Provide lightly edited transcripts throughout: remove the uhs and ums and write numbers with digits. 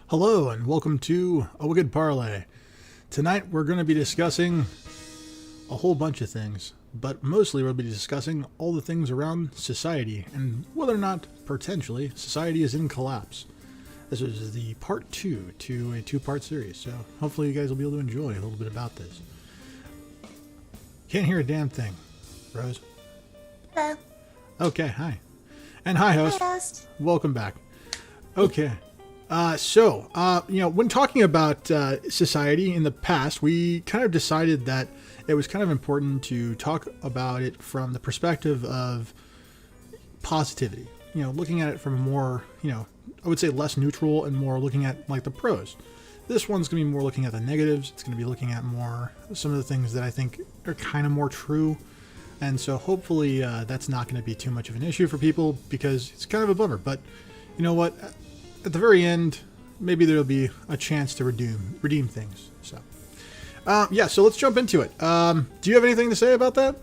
Hello and welcome to a Wicked Parley. Tonight we're going to be discussing a whole bunch of things, but mostly we'll be discussing all the things around society and whether or not, potentially, society is in collapse. This is the part 2 to a 2-part series, so hopefully you guys will be able to enjoy a little bit about this. Can't hear a damn thing. Rose? Hello. Okay, hi. And hi, host. Hi, host. Welcome back. Okay. When talking about society in the past, we kind of decided that it was kind of important to talk about it from the perspective of positivity. Looking at it from a more, I would say less neutral and more looking at like the pros. This one's going to be more looking at the negatives. It's going to be looking at more some of the things that I think are kind of more true. And so hopefully that's not going to be too much of an issue for people because it's kind of a bummer. But you know what? At the very end, maybe there'll be a chance to redeem things. So, so let's jump into it. Do you have anything to say about that?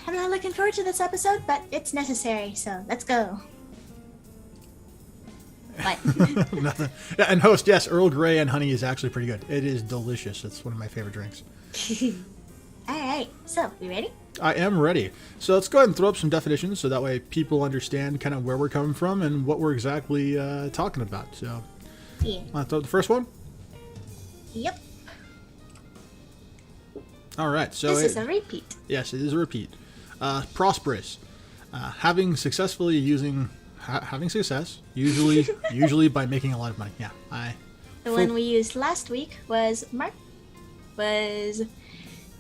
I'm not looking forward to this episode, but it's necessary, so let's go. What? Nothing. Yeah, and host, yes, Earl Grey and honey is actually pretty good. It is delicious. It's one of my favorite drinks. Alright, so, you ready? I am ready. So let's go ahead and throw up some definitions so that way people understand kind of where we're coming from and what we're exactly talking about. So, Yeah. Want to throw up the first one? Yep. All right. So This is a repeat. Yes, it is a repeat. Prosperous. Having success, usually by making a lot of money. Yeah. The one we used last week was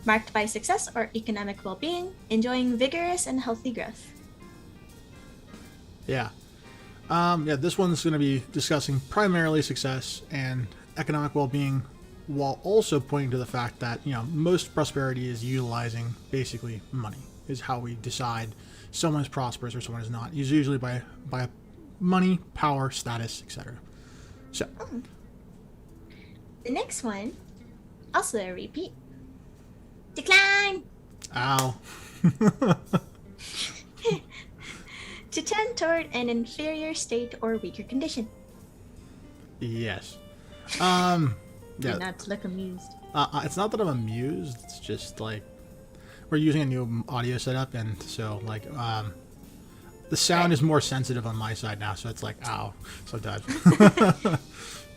marked by success or economic well-being, enjoying vigorous and healthy growth. Yeah. This one's going to be discussing primarily success and economic well-being while also pointing to the fact that, most prosperity is utilizing basically money is how we decide someone is prosperous or someone is not. It's usually by money, power, status, etc. So. The next one, also a repeat. Decline! Ow. To tend toward an inferior state or weaker condition. Yes. Do not look amused. It's not that I'm amused. It's just like we're using a new audio setup, and so like the sound is more sensitive on my side now. So it's like, ow, so dead.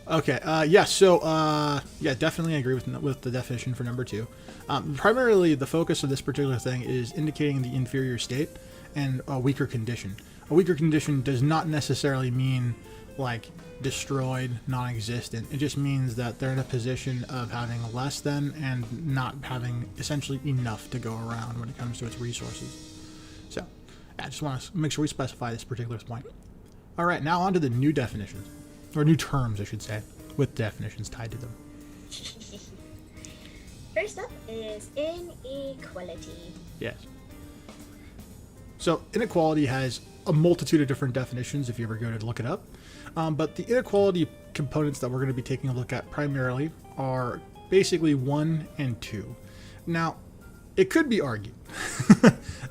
Okay. Definitely agree with the definition for number 2. Primarily, the focus of this particular thing is indicating the inferior state and a weaker condition. A weaker condition does not necessarily mean like destroyed, non-existent. It just means that they're in a position of having less than and not having essentially enough to go around when it comes to its resources. So, I just want to make sure we specify this particular point. All right, now on to the new definitions. Or new terms, I should say, with definitions tied to them. First up is inequality. Yes. So inequality has a multitude of different definitions if you ever go to look it up. But the inequality components that we're going to be taking a look at primarily are basically 1 and 2. Now, it could be argued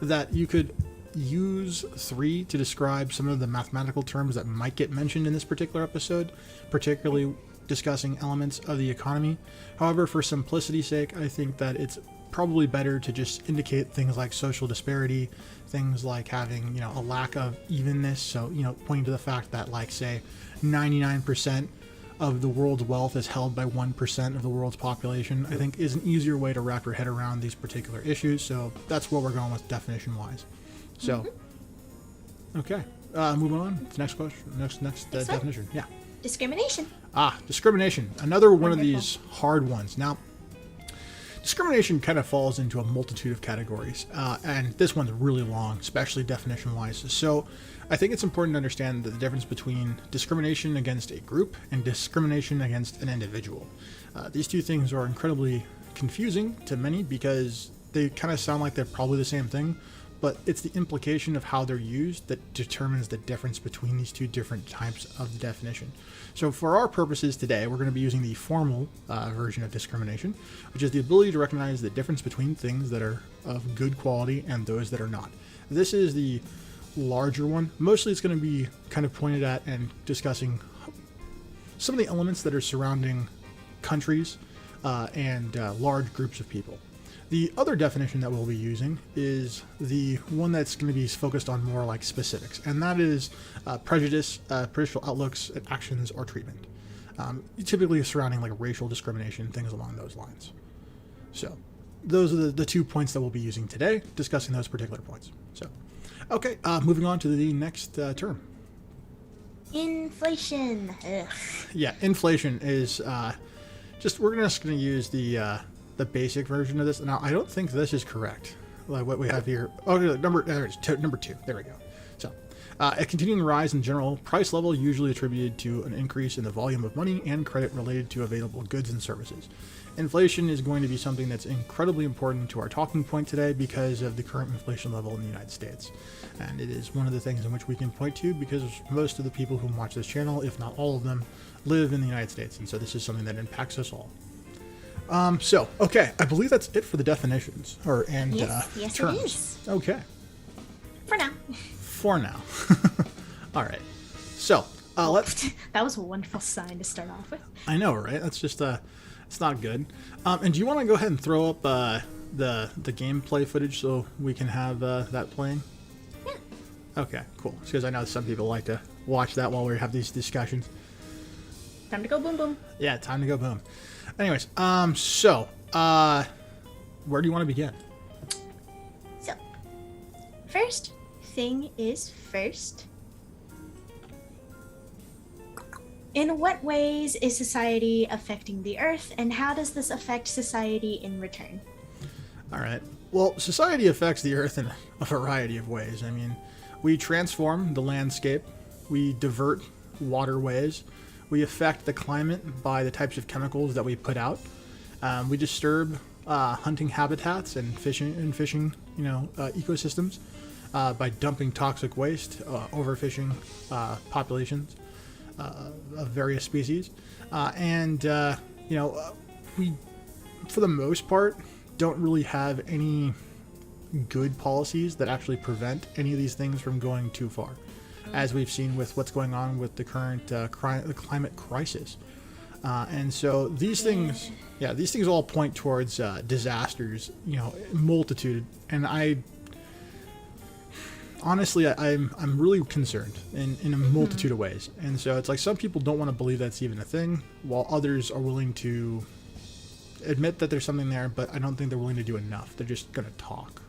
that you could use 3 to describe some of the mathematical terms that might get mentioned in this particular episode, particularly discussing elements of the economy. However, for simplicity's sake, I think that it's probably better to just indicate things like social disparity, things like having, a lack of evenness. So, pointing to the fact that, like, say, 99% of the world's wealth is held by 1% of the world's population, I think is an easier way to wrap your head around these particular issues. So that's what we're going with definition-wise. So, okay, moving on to the next question, next definition. Yeah. Discrimination. Discrimination. Another one of these hard ones. Now, discrimination kind of falls into a multitude of categories, and this one's really long, especially definition-wise. So I think it's important to understand the difference between discrimination against a group and discrimination against an individual. These two things are incredibly confusing to many because they kind of sound like they're probably the same thing, but it's the implication of how they're used that determines the difference between these two different types of the definition. So for our purposes today, we're going to be using the formal version of discrimination, which is the ability to recognize the difference between things that are of good quality and those that are not. This is the larger one. Mostly it's going to be kind of pointed at and discussing some of the elements that are surrounding countries and large groups of people. The other definition that we'll be using is the one that's going to be focused on more like specifics, and that is prejudice, prejudicial outlooks, actions, or treatment. Typically surrounding like racial discrimination, things along those lines. So those are the 2 points that we'll be using today, discussing those particular points. So, okay, moving on to the next term. Inflation. Ugh. Yeah, inflation is we're just going to use the basic version of this. Now, I don't think this is correct. Like what we have here. Oh, number 2. There we go. So, a continuing rise in general price level, usually attributed to an increase in the volume of money and credit related to available goods and services. Inflation is going to be something that's incredibly important to our talking point today because of the current inflation level in the United States. And it is one of the things in which we can point to because most of the people who watch this channel, if not all of them, live in the United States. And so this is something that impacts us all. Okay, I believe that's it for the definitions Yes, terms. it is. Okay. For now. All right. So, let's... That was a wonderful sign to start off with. I know, right? That's just, it's not good. And do you want to go ahead and throw up, the gameplay footage so we can have, that playing? Yeah. Okay, cool. Because I know some people like to watch that while we have these discussions. Time to go boom boom. Yeah, time to go boom. Anyways, where do you want to begin? So, first thing is first. In what ways is society affecting the Earth, and how does this affect society in return? All right. Well, society affects the Earth in a variety of ways. I mean, we transform the landscape, we divert waterways, we affect the climate by the types of chemicals that we put out. We disturb hunting habitats and fishing, ecosystems by dumping toxic waste, overfishing populations of various species, we, for the most part, don't really have any good policies that actually prevent any of these things from going too far, as we've seen with what's going on with the current climate crisis. And so these things all point towards disasters, multitude. And honestly, I'm really concerned in a multitude of ways. And so it's like some people don't want to believe that's even a thing, while others are willing to admit that there's something there, but I don't think they're willing to do enough. They're just going to talk.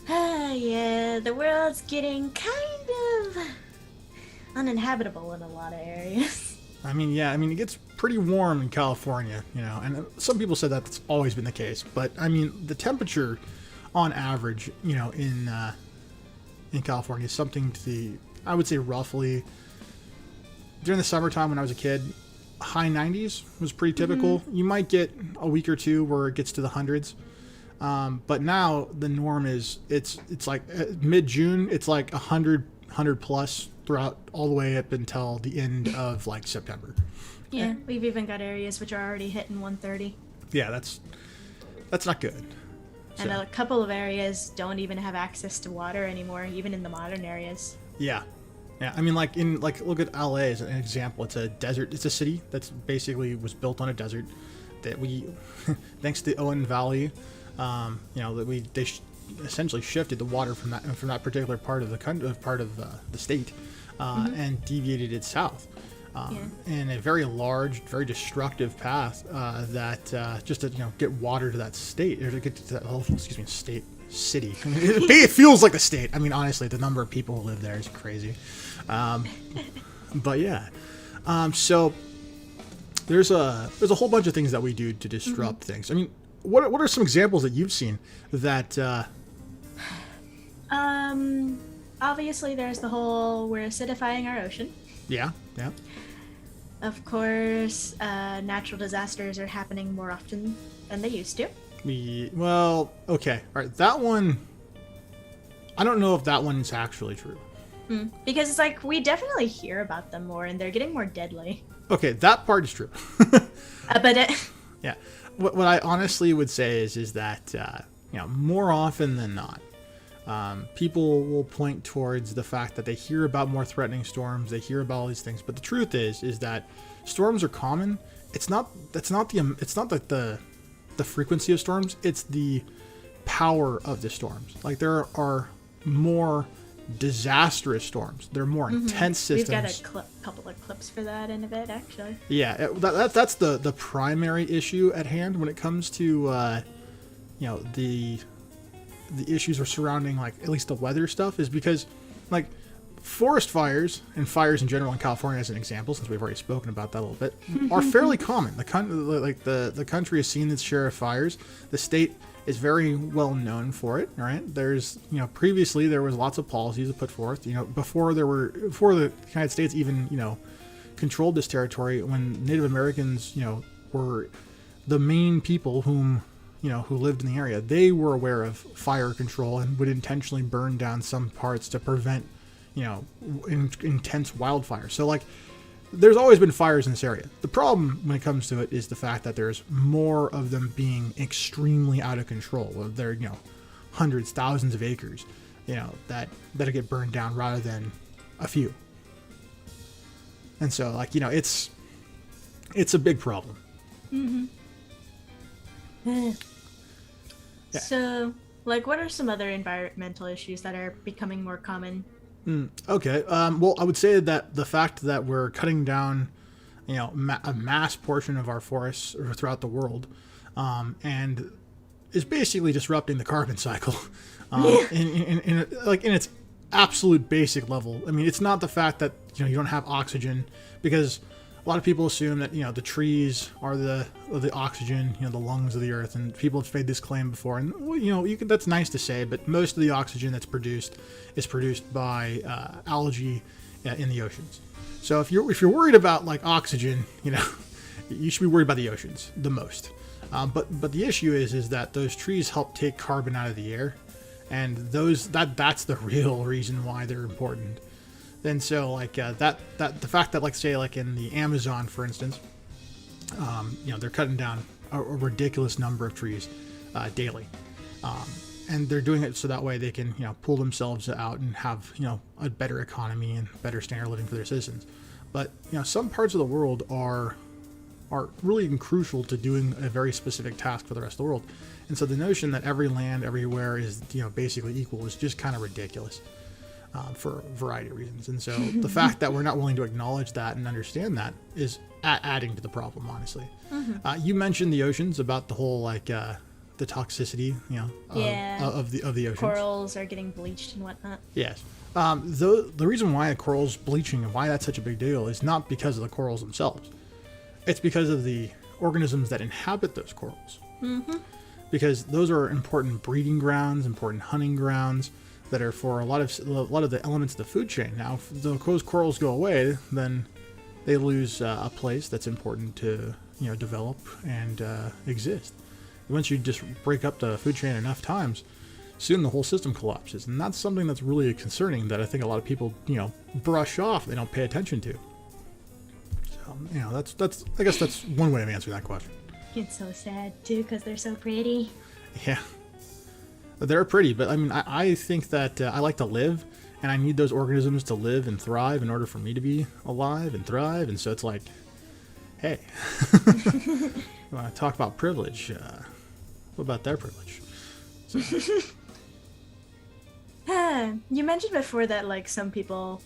Yeah, the world's getting kind of uninhabitable in a lot of areas. I mean, it gets pretty warm in California, and some people said that's always been the case, but I mean, the temperature on average, in California is something I would say roughly, during the summertime when I was a kid, high 90s was pretty typical. Mm-hmm. You might get a week or two where it gets to the hundreds. But now the norm is it's like mid-June, it's like 100 plus throughout all the way up until the end of like September. Yeah, we've even got areas which are already hitting 130. Yeah, that's not good. And a couple of areas don't even have access to water anymore, even in the modern areas. Yeah. I mean, look at LA as an example. It's a desert. It's a city that's basically was built on a desert that we, thanks to the Owen Valley, they essentially shifted the water from that particular part of the state, and deviated it south, in a very large, very destructive path that just to get water to that state or to get to that city. It feels like a state. I mean, honestly, the number of people who live there is crazy. But yeah, so there's a whole bunch of things that we do to disrupt things. I mean, what are some examples that you've seen that? Obviously, there's the whole we're acidifying our ocean. Yeah. Of course, natural disasters are happening more often than they used to. Well, okay. All right. That one, I don't know if that one is actually true. Because it's like we definitely hear about them more and they're getting more deadly. Okay, that part is true. But Yeah. What I honestly would say is that, more often than not, people will point towards the fact that they hear about more threatening storms, they hear about all these things, but the truth is that storms are common. It's not like the frequency of storms, it's the power of the storms. Like, there are more disastrous storms. They're more intense systems. We've got a couple of clips for that in a bit, actually. Yeah, that's the primary issue at hand when it comes to the issues are surrounding, like, at least the weather stuff, is because, like, forest fires and fires in general in California, as an example, since we've already spoken about that a little bit, are fairly common. The country has seen its share of fires. The state is very well known for it. All right, there's previously there was lots of policies put forth. Before the United States even controlled this territory, when Native Americans were the main people who lived in the area, they were aware of fire control and would intentionally burn down some parts to prevent intense wildfire. So, like, there's always been fires in this area. The problem when it comes to it is the fact that there's more of them being extremely out of control. They're hundreds, thousands of acres that get burned down rather than a few. And so, like, it's a big problem. Yeah. Yeah. So, like, what are some other environmental issues that are becoming more common? Okay. Well, I would say that the fact that we're cutting down, a mass portion of our forests throughout the world, and is basically disrupting the carbon cycle, in its absolute basic level. I mean, it's not the fact that you don't have oxygen, because a lot of people assume that the trees are the oxygen, the lungs of the earth, and people have made this claim before. And that's nice to say, but most of the oxygen that's produced is produced by algae in the oceans. So if you're worried about, like, oxygen, you should be worried about the oceans the most. But the issue is that those trees help take carbon out of the air, and that's the real reason why they're important. And so, like, the fact that, like, say, like, in the Amazon, for instance, they're cutting down a ridiculous number of trees daily, and they're doing it so that way they can pull themselves out and have a better economy and better standard of living for their citizens. But some parts of the world are really crucial to doing a very specific task for the rest of the world, and so the notion that every land everywhere is basically equal is just kind of ridiculous. For a variety of reasons. And so the fact that we're not willing to acknowledge that and understand that is adding to the problem, honestly. You mentioned the oceans, about the whole, like, the toxicity, of the oceans. Corals are getting bleached and whatnot. Yes. The reason why the corals bleaching and why that's such a big deal is not because of the corals themselves. It's because of the organisms that inhabit those corals. Because those are important breeding grounds, important hunting grounds, that are for a lot of the elements of the food chain. Now, if those corals go away, then they lose a place that's important to develop and exist. Once you just break up the food chain enough times, soon the whole system collapses, and that's something that's really concerning that I think a lot of people brush off. They don't pay attention to. So that's I guess that's one way of answering that question. It's so sad too because they're so pretty. Yeah. They're pretty, but I mean, I think that I like to live, and I need those organisms to live and thrive in order for me to be alive and thrive. And so it's like, hey, you want to talk about privilege? What about their privilege? So. You mentioned before that, like, some people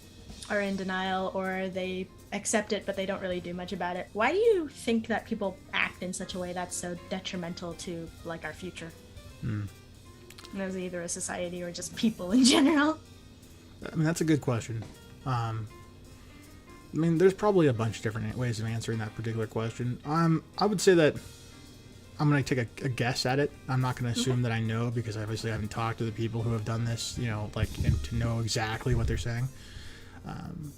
are in denial or they accept it, but they don't really do much about it. Why do you think that people act in such a way that's so detrimental to, like, our future? As either a society or just people in general? I mean, that's a good question. I mean, there's probably a bunch of different ways of answering that particular question. I would say that I'm going to take a guess at it. I'm not going to assume that I know, because I obviously haven't talked to the people who have done this, and to know exactly what they're saying.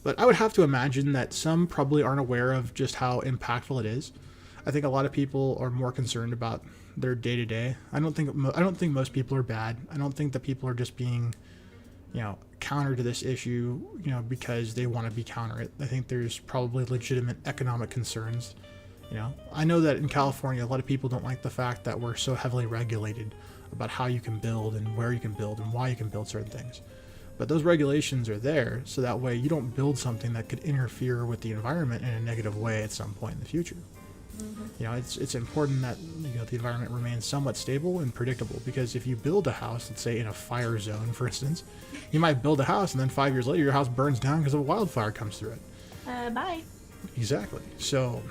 But I would have to imagine that some probably aren't aware of just how impactful it is. I think a lot of people are more concerned about their day to day. I don't think most people are bad. I don't think that people are just being, counter to this issue, because they want to be counter it. I think there's probably legitimate economic concerns. I know that in California, a lot of people don't like the fact that we're so heavily regulated about how you can build and where you can build and why you can build certain things. But those regulations are there so that way you don't build something that could interfere with the environment in a negative way at some point in the future. It's important that the environment remains somewhat stable and predictable, because if you build a house, let's say in a fire zone, for instance, you might build a house and then 5 years later your house burns down because a wildfire comes through it. Bye. Exactly. So,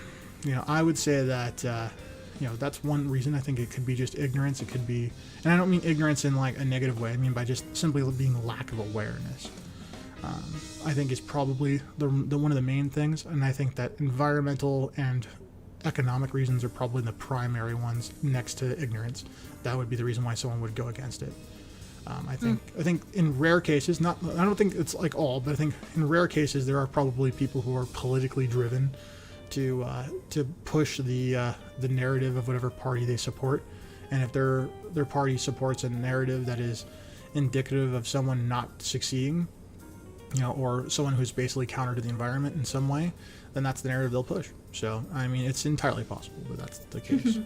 I would say that that's one reason. I think it could be just ignorance. It could be, and I don't mean ignorance in like a negative way. I mean by just simply being lack of awareness. I think is probably the one of the main things, and I think that environmental and economic reasons are probably the primary ones next to ignorance. That would be the reason why someone would go against it. I think in rare cases, I don't think it's like all, but I think in rare cases there are probably people who are politically driven to push the narrative of whatever party they support, and if their party supports a narrative that is indicative of someone not succeeding, or someone who's basically counter to the environment in some way, then that's the narrative they'll push. So, I mean, it's entirely possible that that's the case.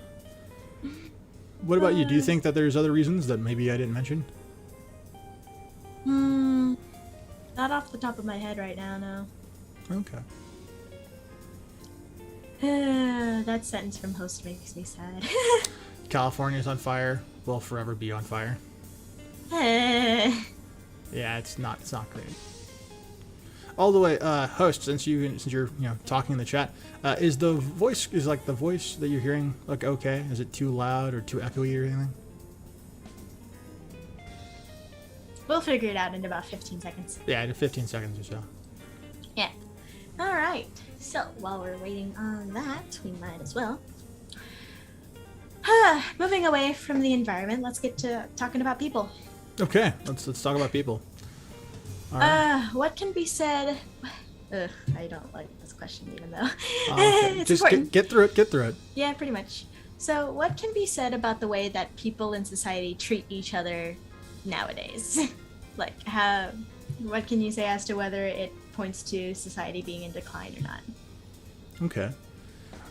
What about you? Do you think that there's other reasons that maybe I didn't mention? Not off the top of my head right now, no. Okay. That sentence from Host makes me sad. California's on fire. Will forever be on fire. Eh. Yeah, it's not great. All the way, Host, since you're talking in the chat, is the voice that you're hearing like okay? Is it too loud or too echoey or anything? We'll figure it out in about 15 seconds. Yeah, in 15 seconds or so. Yeah. All right. So while we're waiting on that, we might as well. Moving away from the environment, let's get to talking about people. Okay, let's talk about people. All right. What can be said? I don't like this question, even though Okay. it's Just important. get through it. Yeah, pretty much. So, what can be said about the way that people in society treat each other nowadays? Like, what can you say as to whether it points to society being in decline or not? Okay.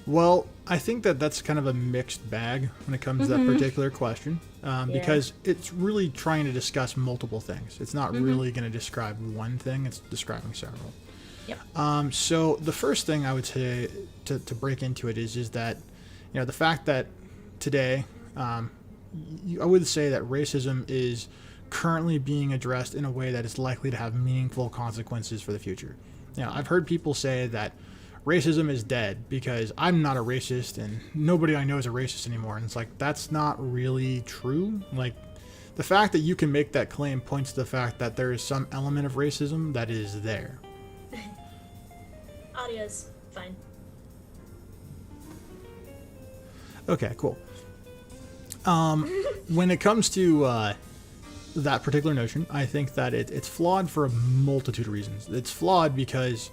Well, I think that's kind of a mixed bag when it comes to that particular question, because it's really trying to discuss multiple things. It's not really going to describe one thing. It's describing several. Yep. So the first thing I would say to break into it is that, the fact that today, I would say that racism is currently being addressed in a way that is likely to have meaningful consequences for the future. I've heard people say that racism is dead because I'm not a racist and nobody I know is a racist anymore. And it's like, that's not really true. Like, the fact that you can make that claim points to the fact that there is some element of racism that is there. Audio's fine. Okay, cool. When it comes to that particular notion, I think that it's flawed for a multitude of reasons. It's flawed because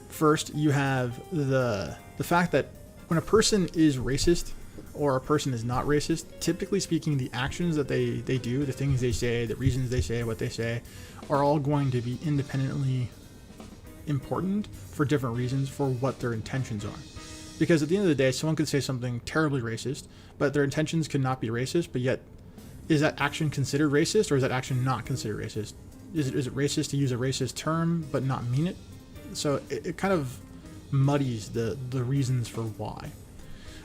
first, you have the fact that when a person is racist or a person is not racist, typically speaking, the actions that they do, the things they say, the reasons they say, what they say, are all going to be independently important for different reasons for what their intentions are. Because at the end of the day, someone could say something terribly racist, but their intentions could not be racist, but yet, is that action considered racist, or is that action not considered racist? Is it racist to use a racist term but not mean it? So it kind of muddies the reasons for why.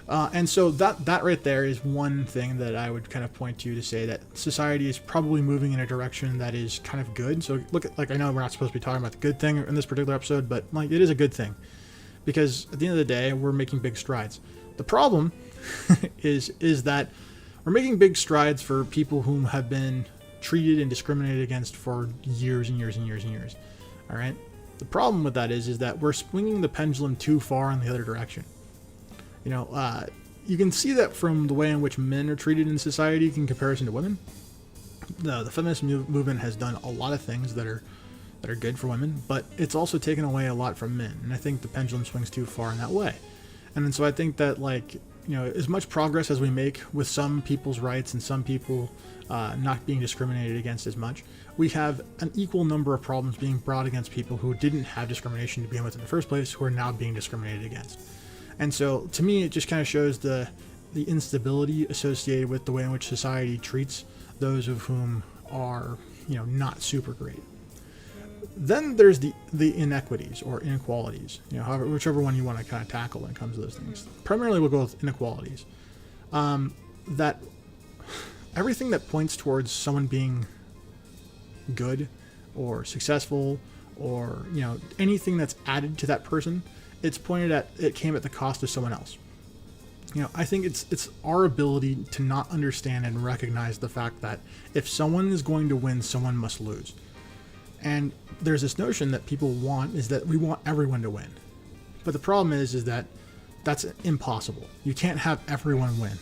And so that right there is one thing that I would kind of point to say that society is probably moving in a direction that is kind of good. So look at, like, I know we're not supposed to be talking about the good thing in this particular episode, but like, it is a good thing. Because at the end of the day, we're making big strides. The problem is that we're making big strides for people who have been treated and discriminated against for years and years and years and years. All right? The problem with that is that we're swinging the pendulum too far in the other direction. You can see that from the way in which men are treated in society in comparison to women. The feminist movement has done a lot of things that are that are good for women, but it's also taken away a lot from men. And I think the pendulum swings too far in that way. And then so I think that, like, you know, as much progress as we make with some people's rights and some people not being discriminated against as much, we have an equal number of problems being brought against people who didn't have discrimination to begin with in the first place, who are now being discriminated against. And so to me, it just kind of shows the instability associated with the way in which society treats those of whom are, you know, not super great. Then there's the inequities or inequalities, you know, however, whichever one you want to kind of tackle when it comes to those things. Primarily, we'll go with inequalities. That everything that points towards someone being good or successful, or, you know, anything that's added to that person, it's pointed at, it came at the cost of someone else. You know, I think it's our ability to not understand and recognize the fact that if someone is going to win, someone must lose. And there's this notion that people want, is that we want everyone to win. But the problem is that that's impossible. You can't have everyone win.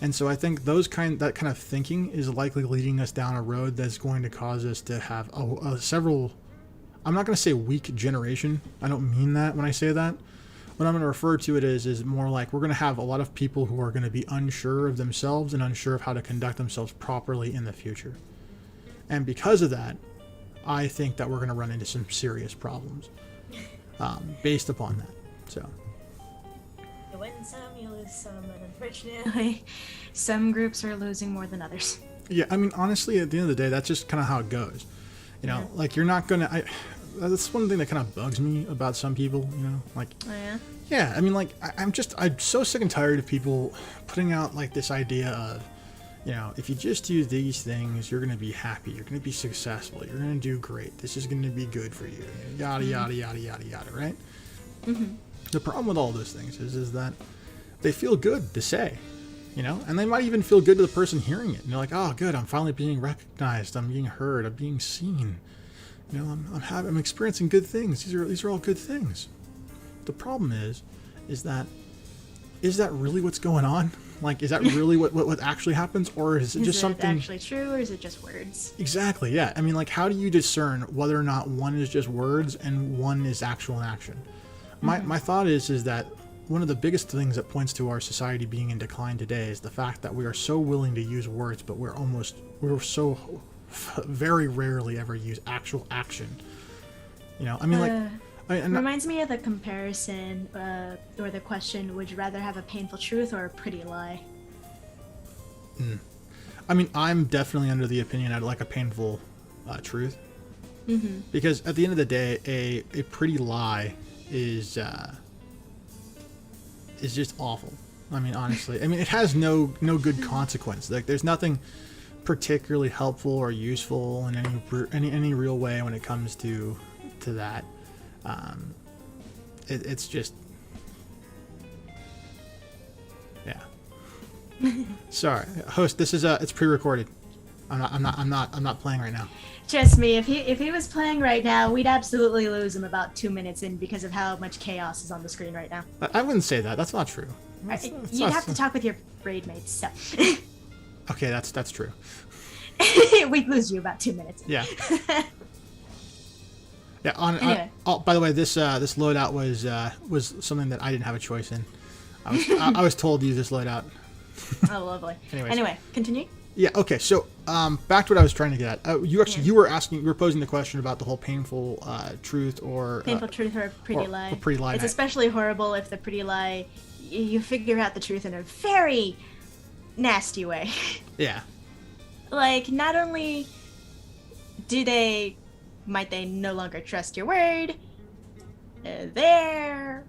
And so I think that kind of thinking is likely leading us down a road that's going to cause us to have several, I'm not going to say weak generation. I don't mean that when I say that. What I'm going to refer to it is more like we're going to have a lot of people who are going to be unsure of themselves and unsure of how to conduct themselves properly in the future. And because of that, I think that we're going to run into some serious problems based upon that. So You win some, you lose some, and unfortunately, some groups are losing more than others. yeah, I mean, honestly, at the end of the day, that's just kind of how it goes. You know, like, you're not going to... That's one thing that kind of bugs me about some people, you know, like, Oh, yeah? yeah, I mean, like, I'm so sick and tired of people putting out, like, this idea of, you know, if you just do these things, you're going to be happy, you're going to be successful, you're going to do great, this is going to be good for you, yada, yada, yada, yada, yada, right? Mm-hmm. The problem with all those things is that they feel good to say, you know, and they might even feel good to the person hearing it. And they're like, oh, good, I'm finally being recognized, I'm being heard, I'm being seen. You know, I'm experiencing good things. These are all good things. The problem is that really what's going on? Like, is that really what actually happens, or is it just something actually true, or is it just words? Exactly. Yeah. I mean, like, how do you discern whether or not one is just words and one is actual action? My thought is that one of the biggest things that points to our society being in decline today is the fact that we are so willing to use words, but we're so very rarely ever use actual action. You know, I mean, Reminds me of the comparison or the question, would you rather have a painful truth or a pretty lie? I mean, I'm definitely under the opinion I'd like a painful truth. Mm-hmm. Because at the end of the day, a pretty lie is just awful. I mean, honestly. I mean, it has no good consequence. Like, there's nothing particularly helpful or useful in any real way when it comes to that. It's just, yeah. Sorry, host. This is it's pre-recorded. I'm not playing right now. Trust me, if he was playing right now, we'd absolutely lose him about 2 minutes in because of how much chaos is on the screen right now. I wouldn't say that. That's not true. You'd have to talk with your raid mates. So. Okay, that's true. We'd lose you about 2 minutes in. Yeah. Yeah. Anyway. By the way, this loadout was something that I didn't have a choice in. I was told to use this loadout. Oh, lovely. Anyways. Anyway, continue. Yeah. Okay. So, back to what I was trying to get at. You were posing the question about the whole painful truth or painful truth or a pretty lie. A pretty lie. It's especially horrible if the pretty lie you figure out the truth in a very nasty way. Yeah. Like, not only might they no longer trust your word, their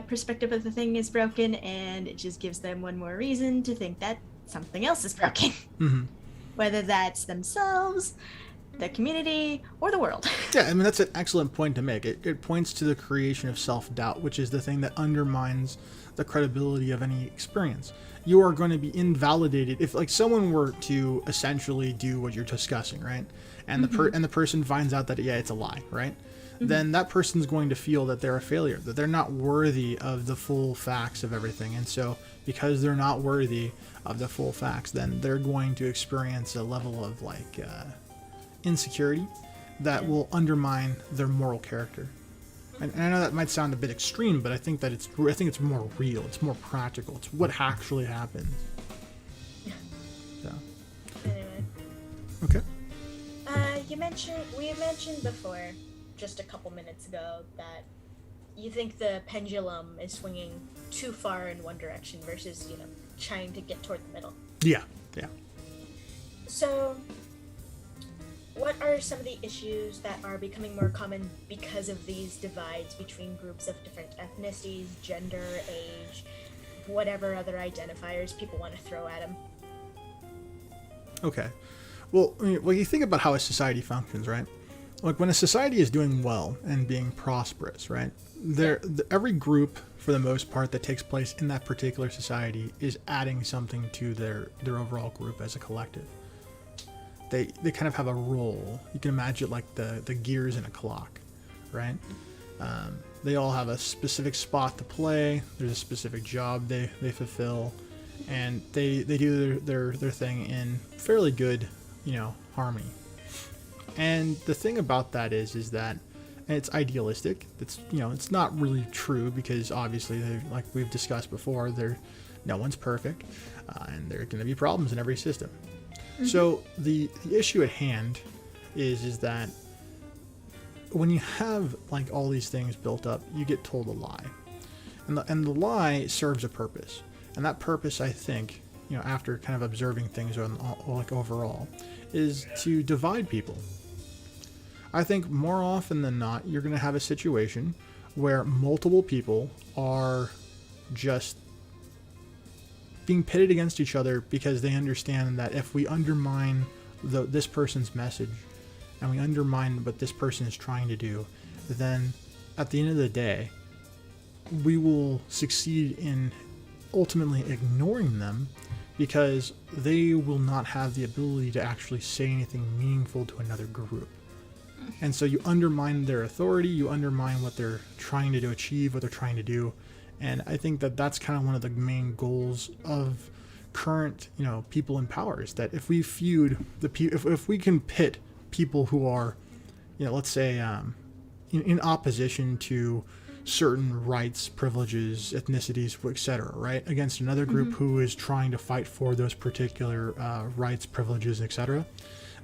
perspective of the thing is broken, and it just gives them one more reason to think that something else is broken. Mm-hmm. Whether that's themselves, the community, or the world. Yeah, I mean, that's an excellent point to make. It points to the creation of self-doubt, which is the thing that undermines the credibility of any experience. You are going to be invalidated if, like, someone were to essentially do what you're discussing, right? And the person finds out that, yeah, it's a lie, right? Mm-hmm. Then that person's going to feel that they're a failure, that they're not worthy of the full facts of everything. And so because they're not worthy of the full facts, then they're going to experience a level of, like, insecurity that will undermine their moral character. And I know that might sound a bit extreme, but I think it's more real. It's more practical. It's what actually happens. So. Anyway. Okay. We mentioned before, just a couple minutes ago, that you think the pendulum is swinging too far in one direction versus, trying to get toward the middle. Yeah. So, what are some of the issues that are becoming more common because of these divides between groups of different ethnicities, gender, age, whatever other identifiers people want to throw at them? Okay. Well, you think about how a society functions, right? Like when a society is doing well and being prosperous, right? Every group, for the most part, that takes place in that particular society is adding something to their overall group as a collective. They kind of have a role. You can imagine like the gears in a clock, right? They all have a specific spot to play. There's a specific job they fulfill, and they do their thing in fairly good, harmony. And the thing about that is that it's idealistic. It's not really true because obviously, like we've discussed before, no one's perfect, and there are going to be problems in every system. Mm-hmm. So the issue at hand is that when you have like all these things built up, you get told a lie, and the lie serves a purpose, and that purpose, I think, after kind of observing things overall, is to divide people. I think more often than not, you're going to have a situation where multiple people are just being pitted against each other because they understand that if we undermine this person's message and we undermine what this person is trying to do, then at the end of the day, we will succeed in ultimately ignoring them because they will not have the ability to actually say anything meaningful to another group. And so you undermine their authority, you undermine what they're trying to achieve, what they're trying to do. And I think that that's kind of one of the main goals of current, people in power, is that if we feud if we can pit people who are, let's say, in opposition to certain rights, privileges, ethnicities, etc., right, against another group who is trying to fight for those particular rights, privileges, etc.,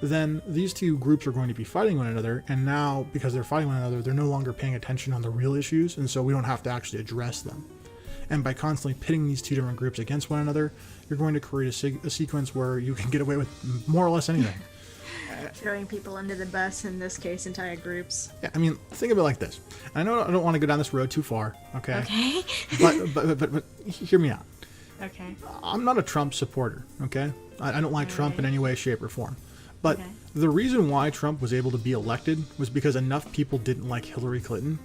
then these two groups are going to be fighting one another, and now because they're fighting one another, they're no longer paying attention on the real issues, and so we don't have to actually address them. And by constantly pitting these two different groups against one another, you're going to create a sequence where you can get away with more or less anything. Throwing people under the bus, in this case, entire groups. Yeah, I mean, think of it like this. I know I don't want to go down this road too far, okay? Okay. but hear me out. Okay. I'm not a Trump supporter, okay? I don't like Trump in any way, shape, or form. But the reason why Trump was able to be elected was because enough people didn't like Hillary Clinton.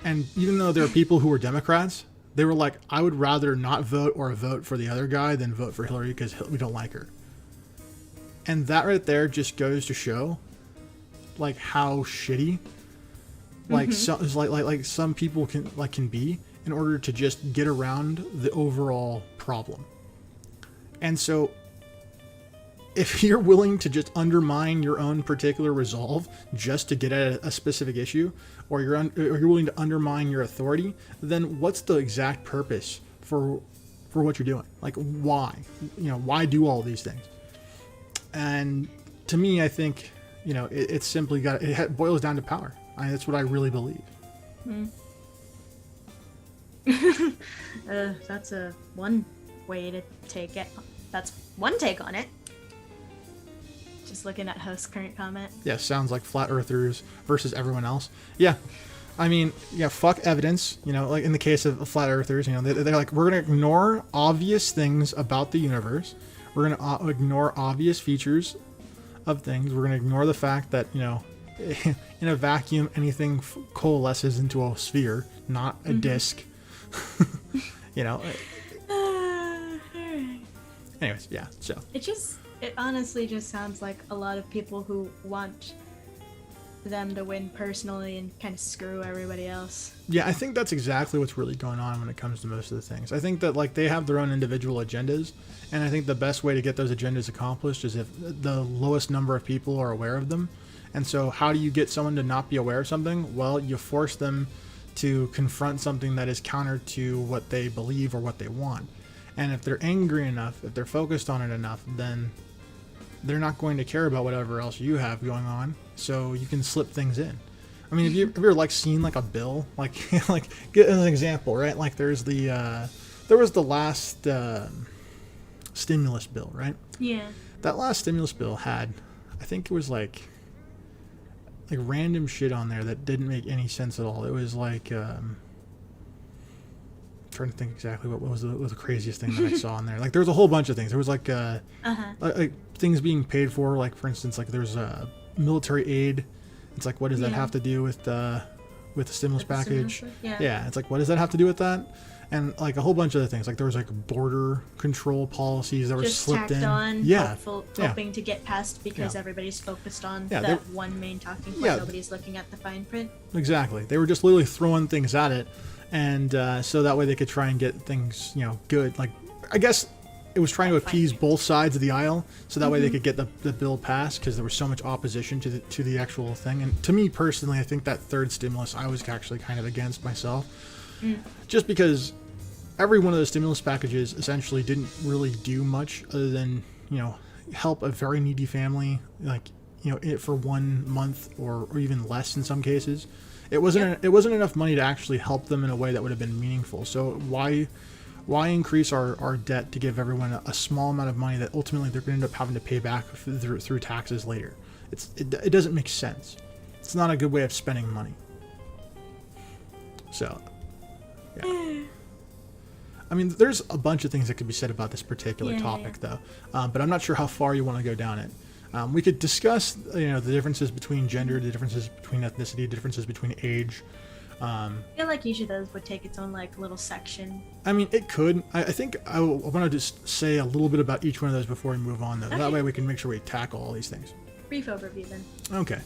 And even though there are people who were Democrats, they were like, I would rather not vote or vote for the other guy than vote for Hillary because we don't like her. And that right there just goes to show, like, how shitty, like, some people can be in order to just get around the overall problem. And so, if you're willing to just undermine your own particular resolve just to get at a specific issue, or you're willing to undermine your authority, then what's the exact purpose for what you're doing? Like, why? Why do all these things? And to me, I think, it's simply it boils down to power. That's what I really believe. That's one way to take it. That's one take on it. Just looking at host's current comment. Yeah, sounds like flat earthers versus everyone else. Yeah. I mean, fuck evidence, like in the case of flat earthers, they're like, we're going to ignore obvious things about the universe. We're going to ignore obvious features of things. We're going to ignore the fact that, in a vacuum, anything coalesces into a sphere, not a disc. Anyways, yeah, so. It honestly just sounds like a lot of people who want them to win personally and kind of screw everybody else. Yeah, I think that's exactly what's really going on when it comes to most of the things. I think that, like, they have their own individual agendas, and I think the best way to get those agendas accomplished is if the lowest number of people are aware of them, And so how do you get someone to not be aware of something? Well, you force them to confront something that is counter to what they believe or what they want. And if they're angry enough, if they're focused on it enough, then they're not going to care about whatever else you have going on. So you can slip things in. I mean, have you ever like seen like a bill, like like get an example, right? Like there was the last stimulus bill, right? Yeah. That last stimulus bill had, I think it was like random shit on there that didn't make any sense at all. It was like trying to think exactly what was the craziest thing that I saw in there. Like there was a whole bunch of things. There was like like things being paid for, like for instance, like there's military aid. It's like, what does that have to do with the stimulus package? Yeah, it's like, what does that have to do with that? And like a whole bunch of other things. Like there was like border control policies that were just slipped in. On, yeah, hoping to get past because everybody's focused on that one main talking point. Nobody's looking at the fine print. Exactly. They were just literally throwing things at it, and so that way they could try and get things, good. Like I guess it was trying to appease both sides of the aisle, so that way they could get the bill passed because there was so much opposition to the actual thing. And to me personally, I think that third stimulus I was actually kind of against myself, just because every one of those stimulus packages essentially didn't really do much other than help a very needy family, like it for 1 month or even less in some cases. It wasn't enough money to actually help them in a way that would have been meaningful. So why increase our debt to give everyone a small amount of money that ultimately they're going to end up having to pay back through taxes later? It doesn't make sense. It's not a good way of spending money. So, yeah. I mean, there's a bunch of things that could be said about this particular topic, though. But I'm not sure how far you want to go down it. We could discuss, the differences between gender, the differences between ethnicity, the differences between age. I feel like each of those would take its own little section. I mean, it could. I think I want to just say a little bit about each one of those before we move on, though. Okay. That way we can make sure we tackle all these things. Brief overview, then. Okay.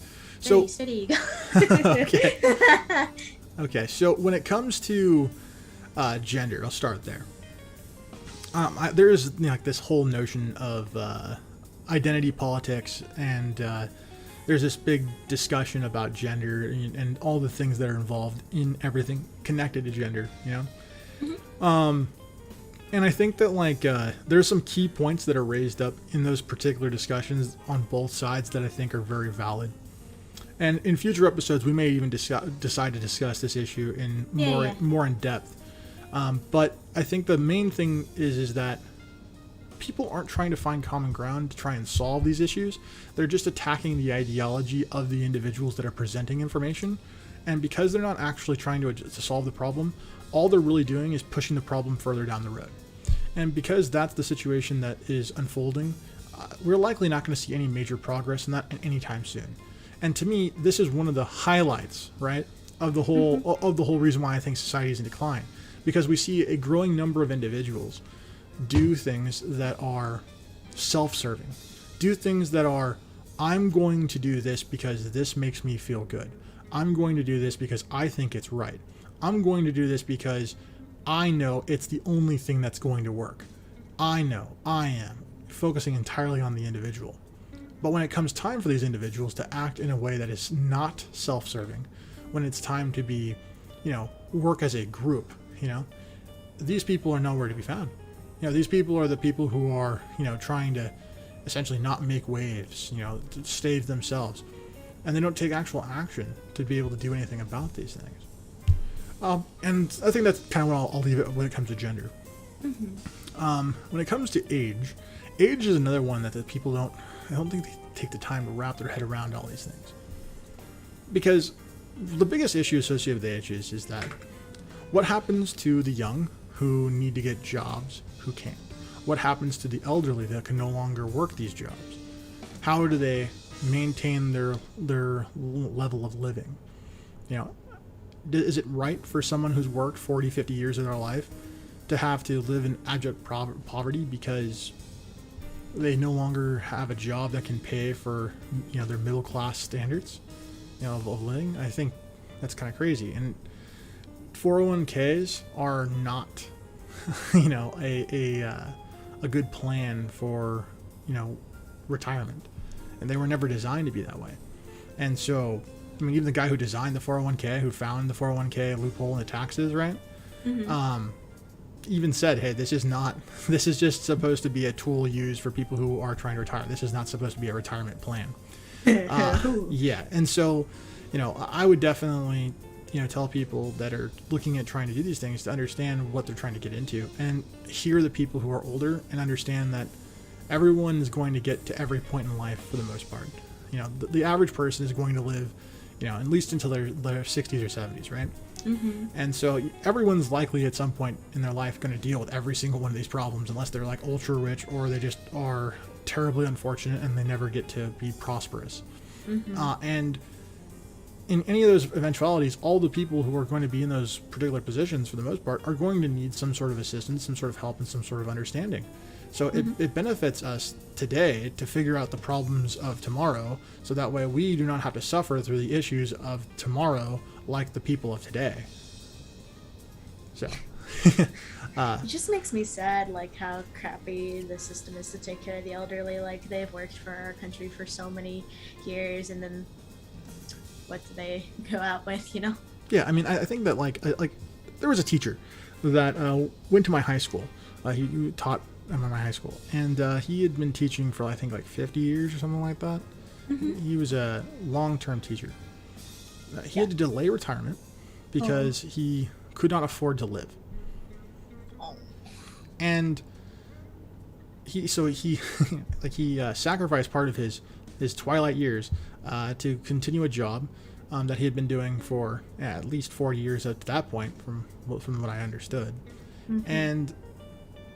Steady. Okay. Okay. So when it comes to gender, I'll start there. There is this whole notion of identity politics, and there's this big discussion about gender and all the things that are involved in everything connected to gender, And I think that there's some key points that are raised up in those particular discussions on both sides that I think are very valid. And in future episodes, we may even decide to discuss this issue in more in depth. But I think the main thing is that people aren't trying to find common ground to try and solve these issues. They're just attacking the ideology of the individuals that are presenting information. And because they're not actually trying to solve the problem, all they're really doing is pushing the problem further down the road. And because that's the situation that is unfolding, we're likely not going to see any major progress in that anytime soon. And to me, this is one of the highlights, right, of the whole reason why I think society is in decline. Because we see a growing number of individuals do things that are self-serving, do things that are, I'm going to do this because this makes me feel good. I'm going to do this because I think it's right. I'm going to do this because I know it's the only thing that's going to work. I know, I am, focusing entirely on the individual. But when it comes time for these individuals to act in a way that is not self-serving, when it's time to be, work as a group, these people are nowhere to be found. These people are the people who are, trying to essentially not make waves, to save themselves. And they don't take actual action to be able to do anything about these things. And I think that's kind of what I'll leave it when it comes to gender. Mm-hmm. When it comes to age is another one that the people I don't think they take the time to wrap their head around all these things. Because the biggest issue associated with age is that what happens to the young who need to get jobs who can't? What happens to the elderly that can no longer work these jobs? How do they maintain their level of living? Is it right for someone who's worked 40, 50 years of their life to have to live in abject poverty because they no longer have a job that can pay for their middle class standards of living? I think that's kind of crazy. And 401ks are not a good plan for retirement, and they were never designed to be that way. And so, I mean, even the guy who designed the 401k, who found the 401k loophole in the taxes, right? Even said, hey, this is just supposed to be a tool used for people who are trying to retire. This is not supposed to be a retirement plan. Yeah. And so, I would definitely, tell people that are looking at trying to do these things to understand what they're trying to get into and hear the people who are older and understand that everyone is going to get to every point in life for the most part. The average person is going to live, at least until their 60s or 70s, right? And so everyone's likely at some point in their life going to deal with every single one of these problems, unless they're like ultra rich or they just are terribly unfortunate and they never get to be prosperous. And in any of those eventualities, all the people who are going to be in those particular positions, for the most part, are going to need some sort of assistance, some sort of help, and some sort of understanding. So it benefits us today to figure out the problems of tomorrow, so that way we do not have to suffer through the issues of tomorrow like the people of today. So it just makes me sad, like how crappy the system is to take care of the elderly. Like, they've worked for our country for so many years, and then what do they go out with, Yeah, I mean, I think that like there was a teacher that went to my high school. He taught at my high school, and he had been teaching for I think like 50 years or something like that. He was a long-term teacher. He had to delay retirement because he could not afford to live. And he sacrificed part of his twilight years to continue a job that he had been doing for at least 40 years at that point, from what I understood. And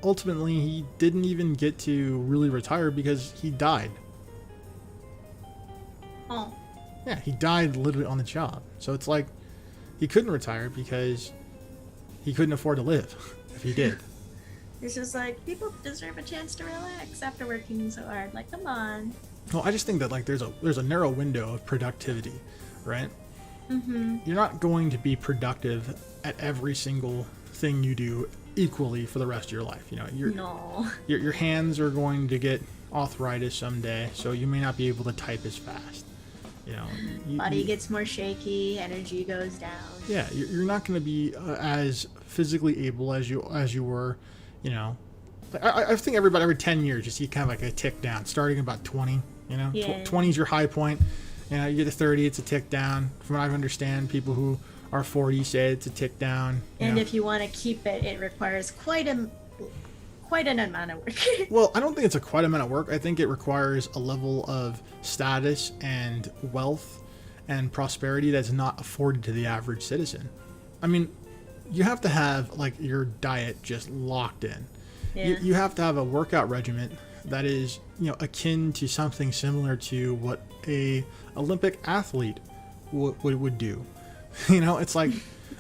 ultimately, he didn't even get to really retire because he died. Yeah, he died literally on the job. So it's like he couldn't retire because he couldn't afford to live if he did. It's just like, people deserve a chance to relax after working so hard. Like, come on. Well, I just think that like there's a narrow window of productivity, right? You're not going to be productive at every single thing you do equally for the rest of your life. Your hands are going to get arthritis someday, so you may not be able to type as fast. Body gets more shaky, energy goes down. Yeah, you're not going to be as physically able as you were. I think every 10 years you see kind of like a tick down, starting about 20. 20 is your high point. You get to 30, it's a tick down. From what I understand, people who are 40 say it's a tick down. And if you want to keep it, it requires quite an amount of work. Well, I don't think it's a quite amount of work. I think it requires a level of status and wealth and prosperity that's not afforded to the average citizen. I mean, you have to have like your diet just locked in. You have to have a workout regimen that is, akin to something similar to what a Olympic athlete would do. It's like,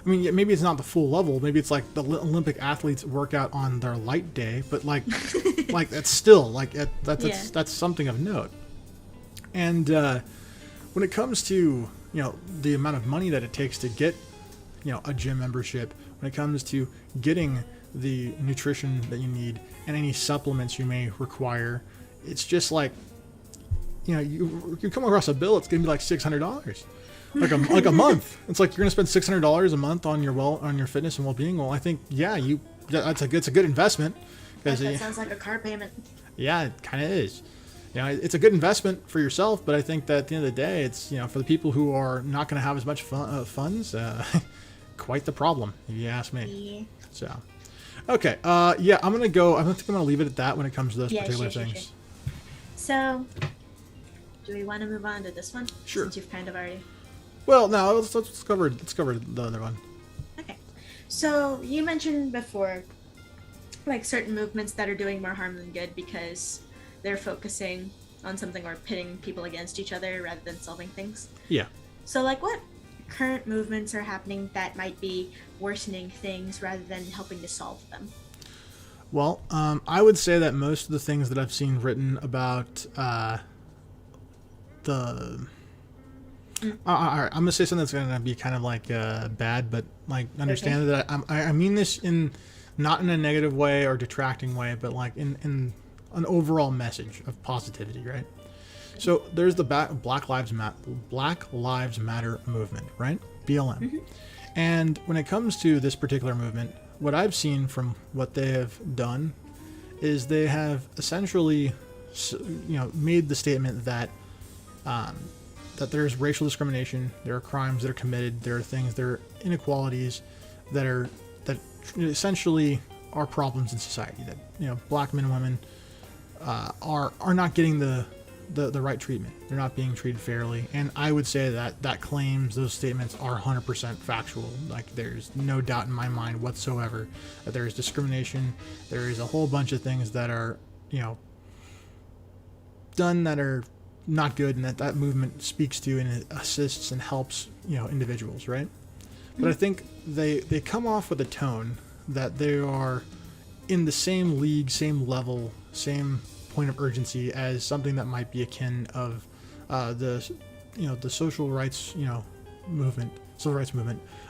I mean, maybe it's not the full level. Maybe it's like the Olympic athletes work out on their light day, but like that's still like that's something of note. And when it comes to the amount of money that it takes to get a gym membership, when it comes to getting the nutrition that you need and any supplements you may require, it's just like you come across a bill, it's gonna be like $600. Like a month. It's like you're gonna spend $600 a month on your fitness and well-being. Well, I think it's a good investment, because that sounds like a car payment. Yeah, it kind of is. It's a good investment for yourself, but I think that at the end of the day, it's for the people who are not going to have as much funds, quite the problem, if you ask me. Yeah. So, okay, yeah, I'm gonna leave it at that when it comes to those particular things. Sure. So, do we want to move on to this one? Sure. Since you've kind of already. Well, no, let's cover the other one. Okay. So, you mentioned before, like, certain movements that are doing more harm than good because they're focusing on something or pitting people against each other rather than solving things. Yeah. So, like, what current movements are happening that might be worsening things rather than helping to solve them? Well, I would say that most of the things that I've seen written about all right, I'm gonna say something that's gonna be kind of like bad, but like understand that I mean this not in a negative way or detracting way, but like in an overall message of positivity, right? So there's the Black Lives Matter movement, right? BLM. Mm-hmm. And when it comes to this particular movement, what I've seen from what they have done is they have essentially, made the statement that that there's racial discrimination, there are crimes that are committed, there are inequalities that essentially are problems in society. That black men and women are not getting the right treatment. They're not being treated fairly, and I would say that claims, those statements are 100% factual. Like, there's no doubt in my mind whatsoever that there is discrimination. There is a whole bunch of things that are done that are not good, and that movement speaks to and assists and helps individuals, right? But I think they come off with a tone that they are in the same league, same level, same point of urgency as something that might be akin of the civil rights movement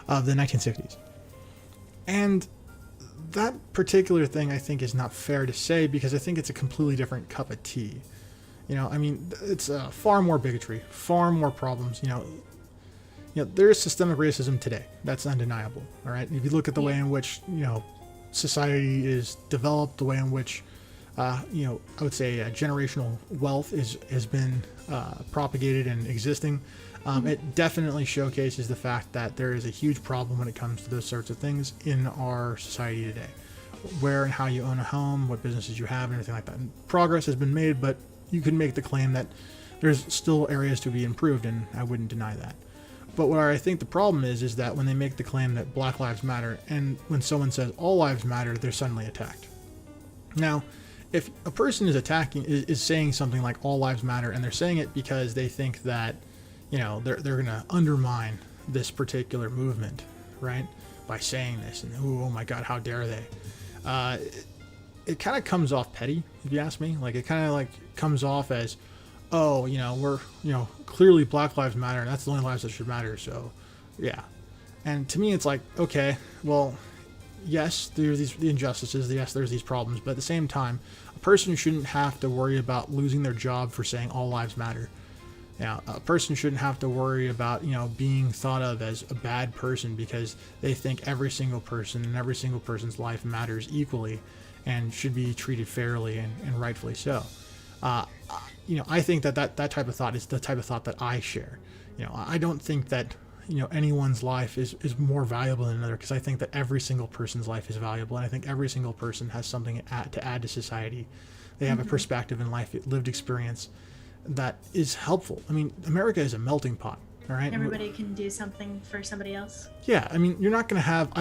of the 1960s. And that particular thing, I think, is not fair to say, because I think it's a completely different cup of tea. It's far more bigotry, far more problems. There is systemic racism today. That's undeniable. All right. If you look at the way in which society is developed, the way in which I would say generational wealth has been propagated and existing, it definitely showcases the fact that there is a huge problem when it comes to those sorts of things in our society today. Where and how you own a home, what businesses you have, and everything like that. And progress has been made, but you can make the claim that there's still areas to be improved, and I wouldn't deny that. But what I think the problem is that when they make the claim that Black Lives Matter, and when someone says all lives matter, they're suddenly attacked. Now, if a person is saying something like all lives matter, and they're saying it because they think that they're going to undermine this particular movement, right, by saying this, and oh my God, how dare they? It kind of comes off petty, if you ask me. Like, it kind of comes off as, oh, we're clearly Black Lives Matter, and that's the only lives that should matter. So, yeah. And to me, it's like, okay, well, yes, there's the injustices. Yes, there's these problems, but at the same time, a person shouldn't have to worry about losing their job for saying all lives matter. Now, a person shouldn't have to worry about, being thought of as a bad person because they think every single person and every single person's life matters equally and should be treated fairly and rightfully so. I think that type of thought is the type of thought that I share. I don't think that, anyone's life is more valuable than another, because I think that every single person's life is valuable, and I think every single person has something to add to society. They have a perspective in life, lived experience that is helpful. I mean, America is a melting pot. All right. Everybody can do something for somebody else. Yeah, I mean, you're not going to have,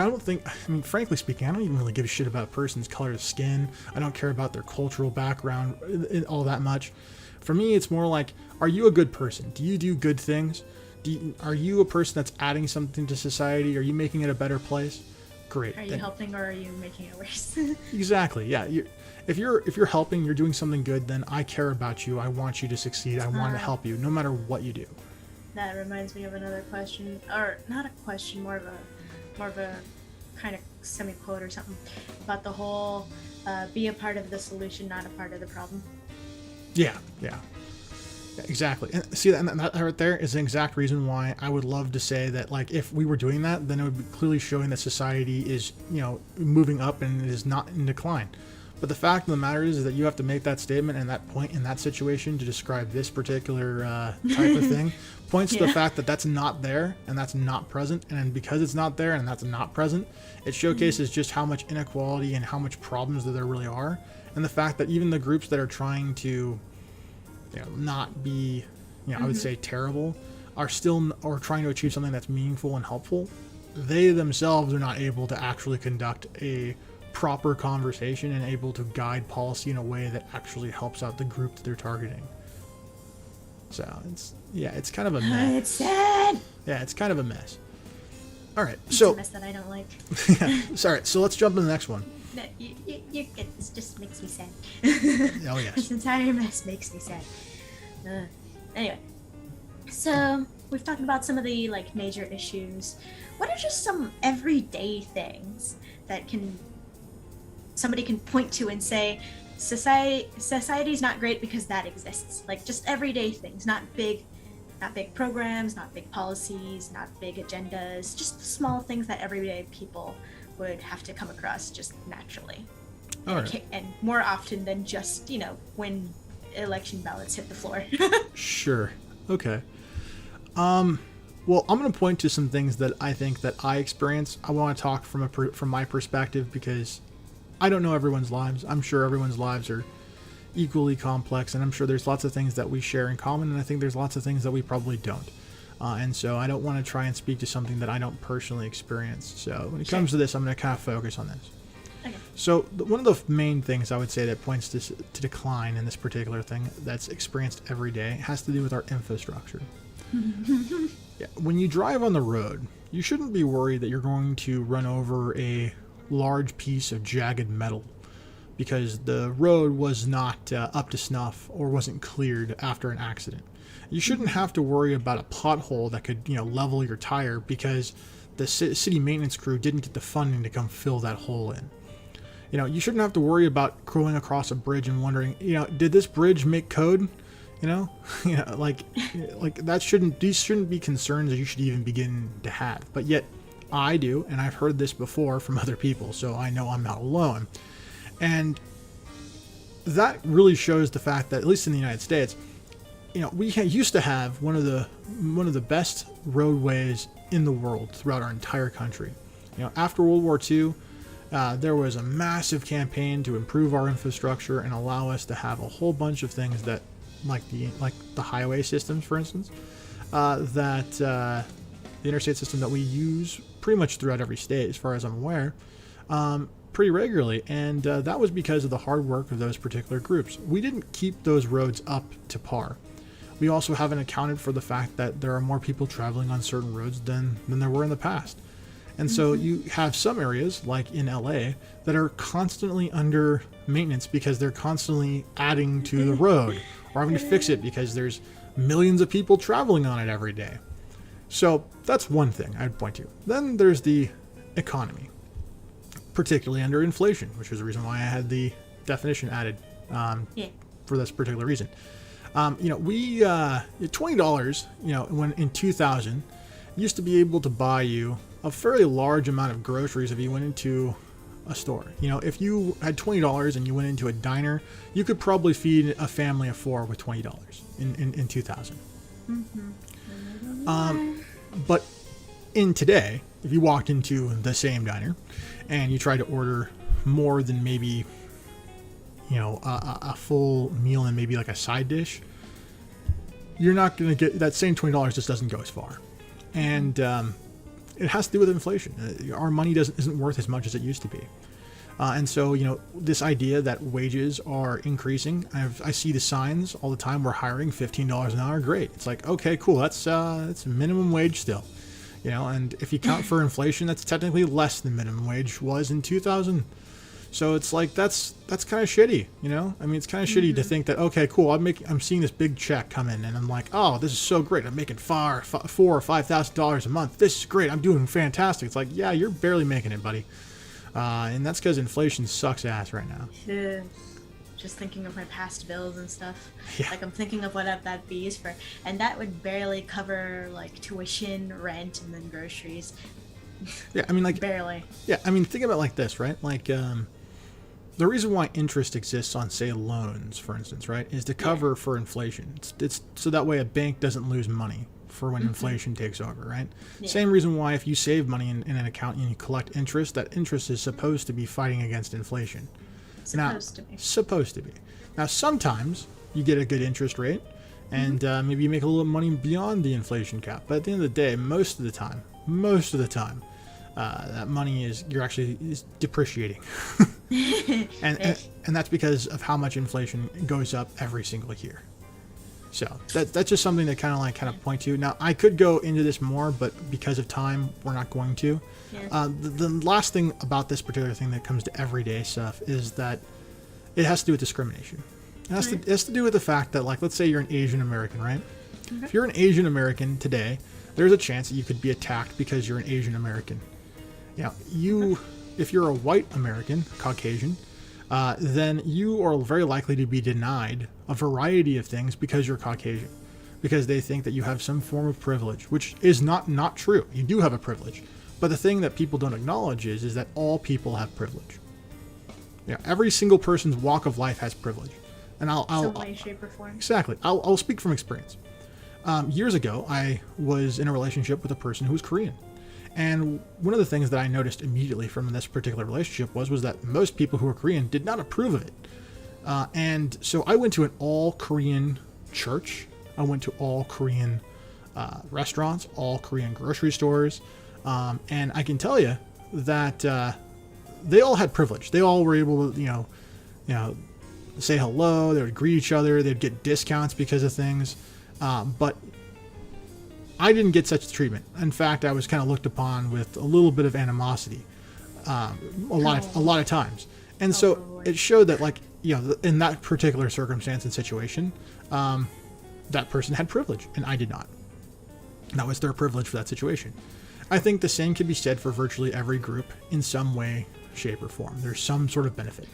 frankly speaking, I don't even really give a shit about a person's color of skin. I don't care about their cultural background all that much. For me, it's more like, are you a good person? Do you do good things? Are you a person that's adding something to society? Are you making it a better place? Great. Are you helping, or are you making it worse? Exactly. Yeah. If you're helping, you're doing something good, then I care about you. I want you to succeed. I want to help you, no matter what you do. That reminds me of another question, or not a question, more of a kind of semi-quote or something, about the whole be a part of the solution, not a part of the problem. Yeah, exactly. And see, that right there is the exact reason why I would love to say that, like, if we were doing that, then it would be clearly showing that society is, moving up and it is not in decline. But the fact of the matter is that you have to make that statement and that point in that situation to describe this particular type of thing points to the fact that that's not there and that's not present. And because it's not there and that's not present, it showcases just how much inequality and how much problems that there really are. And the fact that even the groups that are trying to, not be, I would say terrible, are still or trying to achieve something that's meaningful and helpful. They themselves are not able to actually conduct a proper conversation and able to guide policy in a way that actually helps out the group that they're targeting. So it's kind of a mess. It's sad. Yeah, it's kind of a mess. All right, It's so a mess that I don't like. sorry. So let's jump to the next one. No, you're good. This just makes me sad. Oh yes. This entire mess makes me sad. Anyway, so we've talked about some of the major issues. What are just some everyday things that somebody can point to and say, society's not great because that exists. Like just everyday things, not big programs, not big policies, not big agendas, just small things that everyday people would have to come across just naturally. All right. And more often than just, when election ballots hit the floor. Sure. Okay. Well, I'm going to point to some things that I think that I experience. I want to talk from my perspective because I don't know everyone's lives. I'm sure everyone's lives are equally complex, and I'm sure there's lots of things that we share in common, and I think there's lots of things that we probably don't. And so I don't want to try and speak to something that I don't personally experience. So when it comes to this, I'm going to kind of focus on this. Okay. So one of the main things I would say that points to decline in this particular thing that's experienced every day has to do with our infrastructure. Yeah, when you drive on the road, you shouldn't be worried that you're going to run over a large piece of jagged metal because the road was not up to snuff or wasn't cleared after an accident. You shouldn't have to worry about a pothole that could, level your tire because the city maintenance crew didn't get the funding to come fill that hole in. You shouldn't have to worry about going across a bridge and wondering, did this bridge make code? Like these shouldn't be concerns that you should even begin to have. But yet I do, and I've heard this before from other people, so I know I'm not alone. And that really shows the fact that, at least in the United States, we used to have one of the best roadways in the world throughout our entire country. After World War II, there was a massive campaign to improve our infrastructure and allow us to have a whole bunch of things that, like the highway systems, for instance, the interstate system that we use pretty much throughout every state, as far as I'm aware, pretty regularly. And that was because of the hard work of those particular groups. We didn't keep those roads up to par. We also haven't accounted for the fact that there are more people traveling on certain roads than there were in the past. And so you have some areas, like in LA, that are constantly under maintenance because they're constantly adding to the road or having to fix it because there's millions of people traveling on it every day. So that's one thing I'd point to. Then there's the economy, particularly under inflation, which is the reason why I had the definition added for this particular reason. We $20, when in 2000, used to be able to buy you a fairly large amount of groceries if you went into a store. If you had $20 and you went into a diner, you could probably feed a family of 4 with $20 in 2000. But in today, if you walked into the same diner and you tried to order more than maybe a full meal and maybe like a side dish, you're not going to get that same $20. Just doesn't go as far. And it has to do with inflation. Our money isn't worth as much as it used to be. And so, this idea that wages are increasing, I see the signs all the time. We're hiring $15 an hour. Great. It's like, okay, cool. That's minimum wage still, and if you count for inflation, that's technically less than minimum wage was in 2000. So it's like, that's kind of shitty, it's kind of shitty to think that, okay, cool. I'm seeing this big check come in and I'm like, oh, this is so great. I'm making $4,000 or $5,000 a month. This is great. I'm doing fantastic. It's like, yeah, you're barely making it, buddy. And that's because inflation sucks ass right now. Yeah. Just thinking of my past bills and stuff. Yeah. Like I'm thinking of what that be is for, and that would barely cover like tuition, rent, and then groceries. Yeah, barely. Yeah, think about it like this, right? Like, the reason why interest exists on, say, loans, for instance, right, is to cover for inflation. It's so that way a bank doesn't lose money for when inflation takes over, right? Yeah. Same reason why if you save money in an account and you collect interest, that interest is supposed to be fighting against inflation. Supposed to be. Now, sometimes you get a good interest rate and maybe you make a little money beyond the inflation cap. But at the end of the day, most of the time, that money is depreciating. and that's because of how much inflation goes up every single year. So that's just something to kind of point to. Now, I could go into this more, but because of time, we're not going to. Yeah. The last thing about this particular thing that comes to everyday stuff is that it has to do with discrimination. It has to do with the fact that, like, let's say you're an Asian American, right? Okay. If you're an Asian American today, there's a chance that you could be attacked because you're an Asian American. If you're a white American, Caucasian, then you are very likely to be denied a variety of things because you're Caucasian, because they think that you have some form of privilege, which is not true. You do have a privilege, but the thing that people don't acknowledge is that all people have privilege. Every single person's walk of life has privilege, and some way, shape, or form. Exactly. I'll speak from experience. Years ago, I was in a relationship with a person who was Korean. And one of the things that I noticed immediately from this particular relationship was that most people who were Korean did not approve of it. And so I went to an all-Korean church. I went to all Korean restaurants, all Korean grocery stores. And I can tell you that they all had privilege. They all were able to, say hello. They would greet each other. They'd get discounts because of things. But I didn't get such treatment. In fact, I was kind of looked upon with a little bit of animosity, a lot of times. And so it showed that, like, in that particular circumstance and situation, that person had privilege and I did not. And that was their privilege for that situation. I think the same can be said for virtually every group in some way, shape, or form. There's some sort of benefit.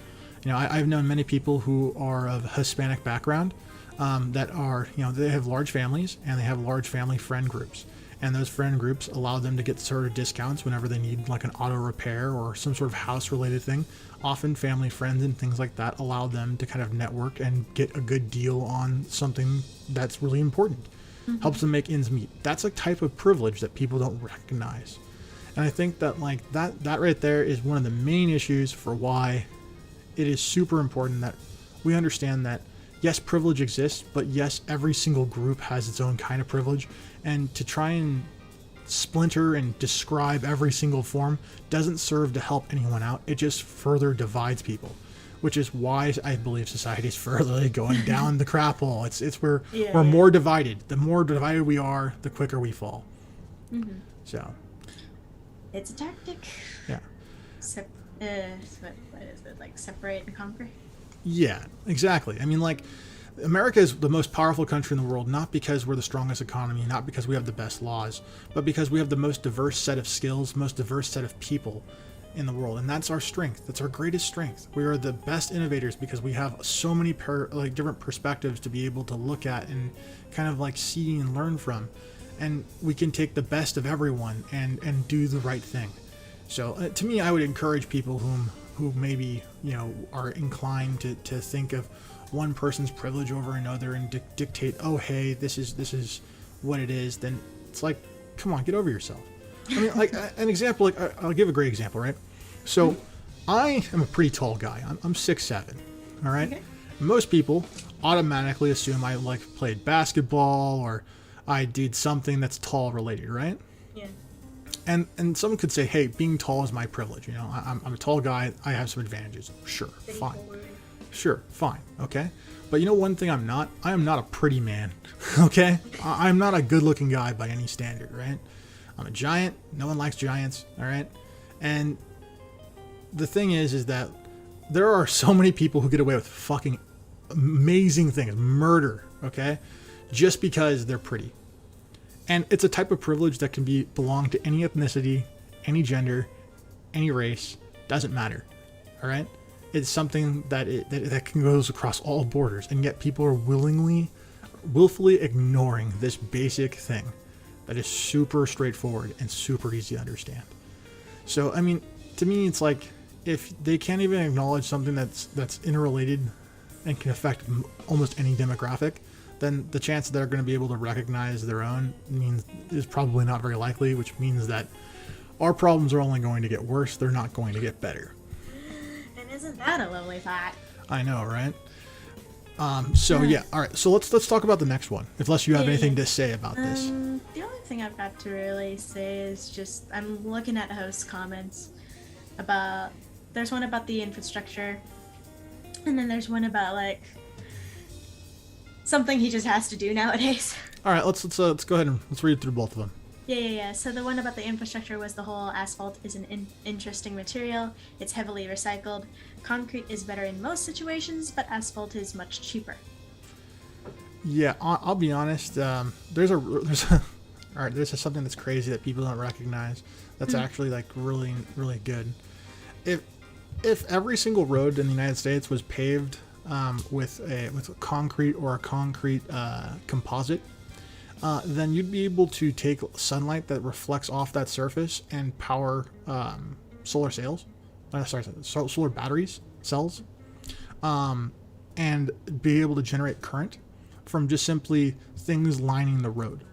I've known many people who are of Hispanic background that are, they have large families and they have large family friend groups. And those friend groups allow them to get sort of discounts whenever they need like an auto repair or some sort of house related thing. Often family friends and things like that allow them to kind of network and get a good deal on something that's really important. Mm-hmm. Helps them make ends meet. That's a type of privilege that people don't recognize. And I think that like that right there is one of the main issues for why it is super important that we understand that yes, privilege exists, but yes, every single group has its own kind of privilege. And to try and splinter and describe every single form doesn't serve to help anyone out. It just further divides people, which is why I believe society is further going down the crap hole. It's where we're more divided. The more divided we are, the quicker we fall. Mm-hmm. So it's a tactic. Yeah. What is it, like separate and conquer? Yeah, exactly. I mean, like, America is the most powerful country in the world, not because we're the strongest economy, not because we have the best laws, but because we have the most diverse set of skills, most diverse set of people in the world. And that's our strength. That's our greatest strength. We are the best innovators because we have so many different perspectives to be able to look at and kind of like see and learn from. And we can take the best of everyone and do the right thing. So to me, I would encourage people who maybe, are inclined to think of one person's privilege over another and dictate, oh, hey, this is what it is. Then it's like, come on, get over yourself. I mean, like an example, like I'll give a great example, right? So I am a pretty tall guy. I'm 6'7", all right? Okay. Most people automatically assume I like played basketball or I did something that's tall related, right? Yeah. And someone could say, hey, being tall is my privilege. I'm a tall guy. I have some advantages. Sure, fine. Sure, fine, okay? But one thing I'm not? I am not a pretty man, okay? I'm not a good-looking guy by any standard, right? I'm a giant. No one likes giants, all right? And the thing is that there are so many people who get away with fucking amazing things, murder, okay? Just because they're pretty. And it's a type of privilege that can belong to any ethnicity, any gender, any race, doesn't matter. All right? It's something that goes across all borders, and yet people are willfully ignoring this basic thing that is super straightforward and super easy to understand. So, I mean, to me, it's like if they can't even acknowledge something that's interrelated and can affect almost any demographic, then the chance that they're going to be able to recognize their own is probably not very likely, which means that our problems are only going to get worse. They're not going to get better. And isn't that a lovely thought? I know, right? Yeah, all right. So let's talk about the next one, unless you have anything to say about this. The only thing I've got to really say is just I'm looking at host comments about. There's one about the infrastructure, and then there's one about like something he just has to do nowadays. All right, let's go ahead and let's read through both of them. Yeah. So the one about the infrastructure was the whole asphalt is an interesting material. It's heavily recycled. Concrete is better in most situations, but asphalt is much cheaper. Yeah, I'll be honest. There's something that's crazy that people don't recognize. That's actually like really, really good. if every single road in the United States was paved with a concrete or a concrete composite, then you'd be able to take sunlight that reflects off that surface and power solar batteries cells, and be able to generate current from just simply things lining the road.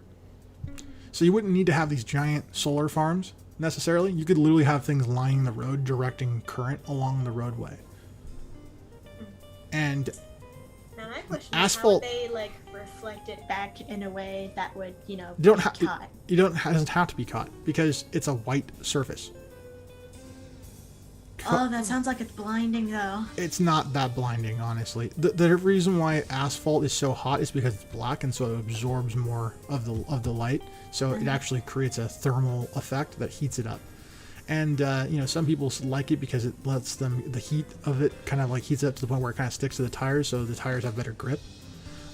So you wouldn't need to have these giant solar farms necessarily. You could literally have things lining the road, directing current along the roadway. And now my question asphalt, is how would they like reflect it back in a way that would, be caught? It doesn't have to be caught because it's a white surface. Oh, that sounds like it's blinding though. It's not that blinding, honestly. The reason why asphalt is so hot is because it's black, and so it absorbs more of the light. So it actually creates a thermal effect that heats it up. And some people like it because it lets them, the heat of it kind of like heats it up to the point where it kind of sticks to the tires, so the tires have better grip.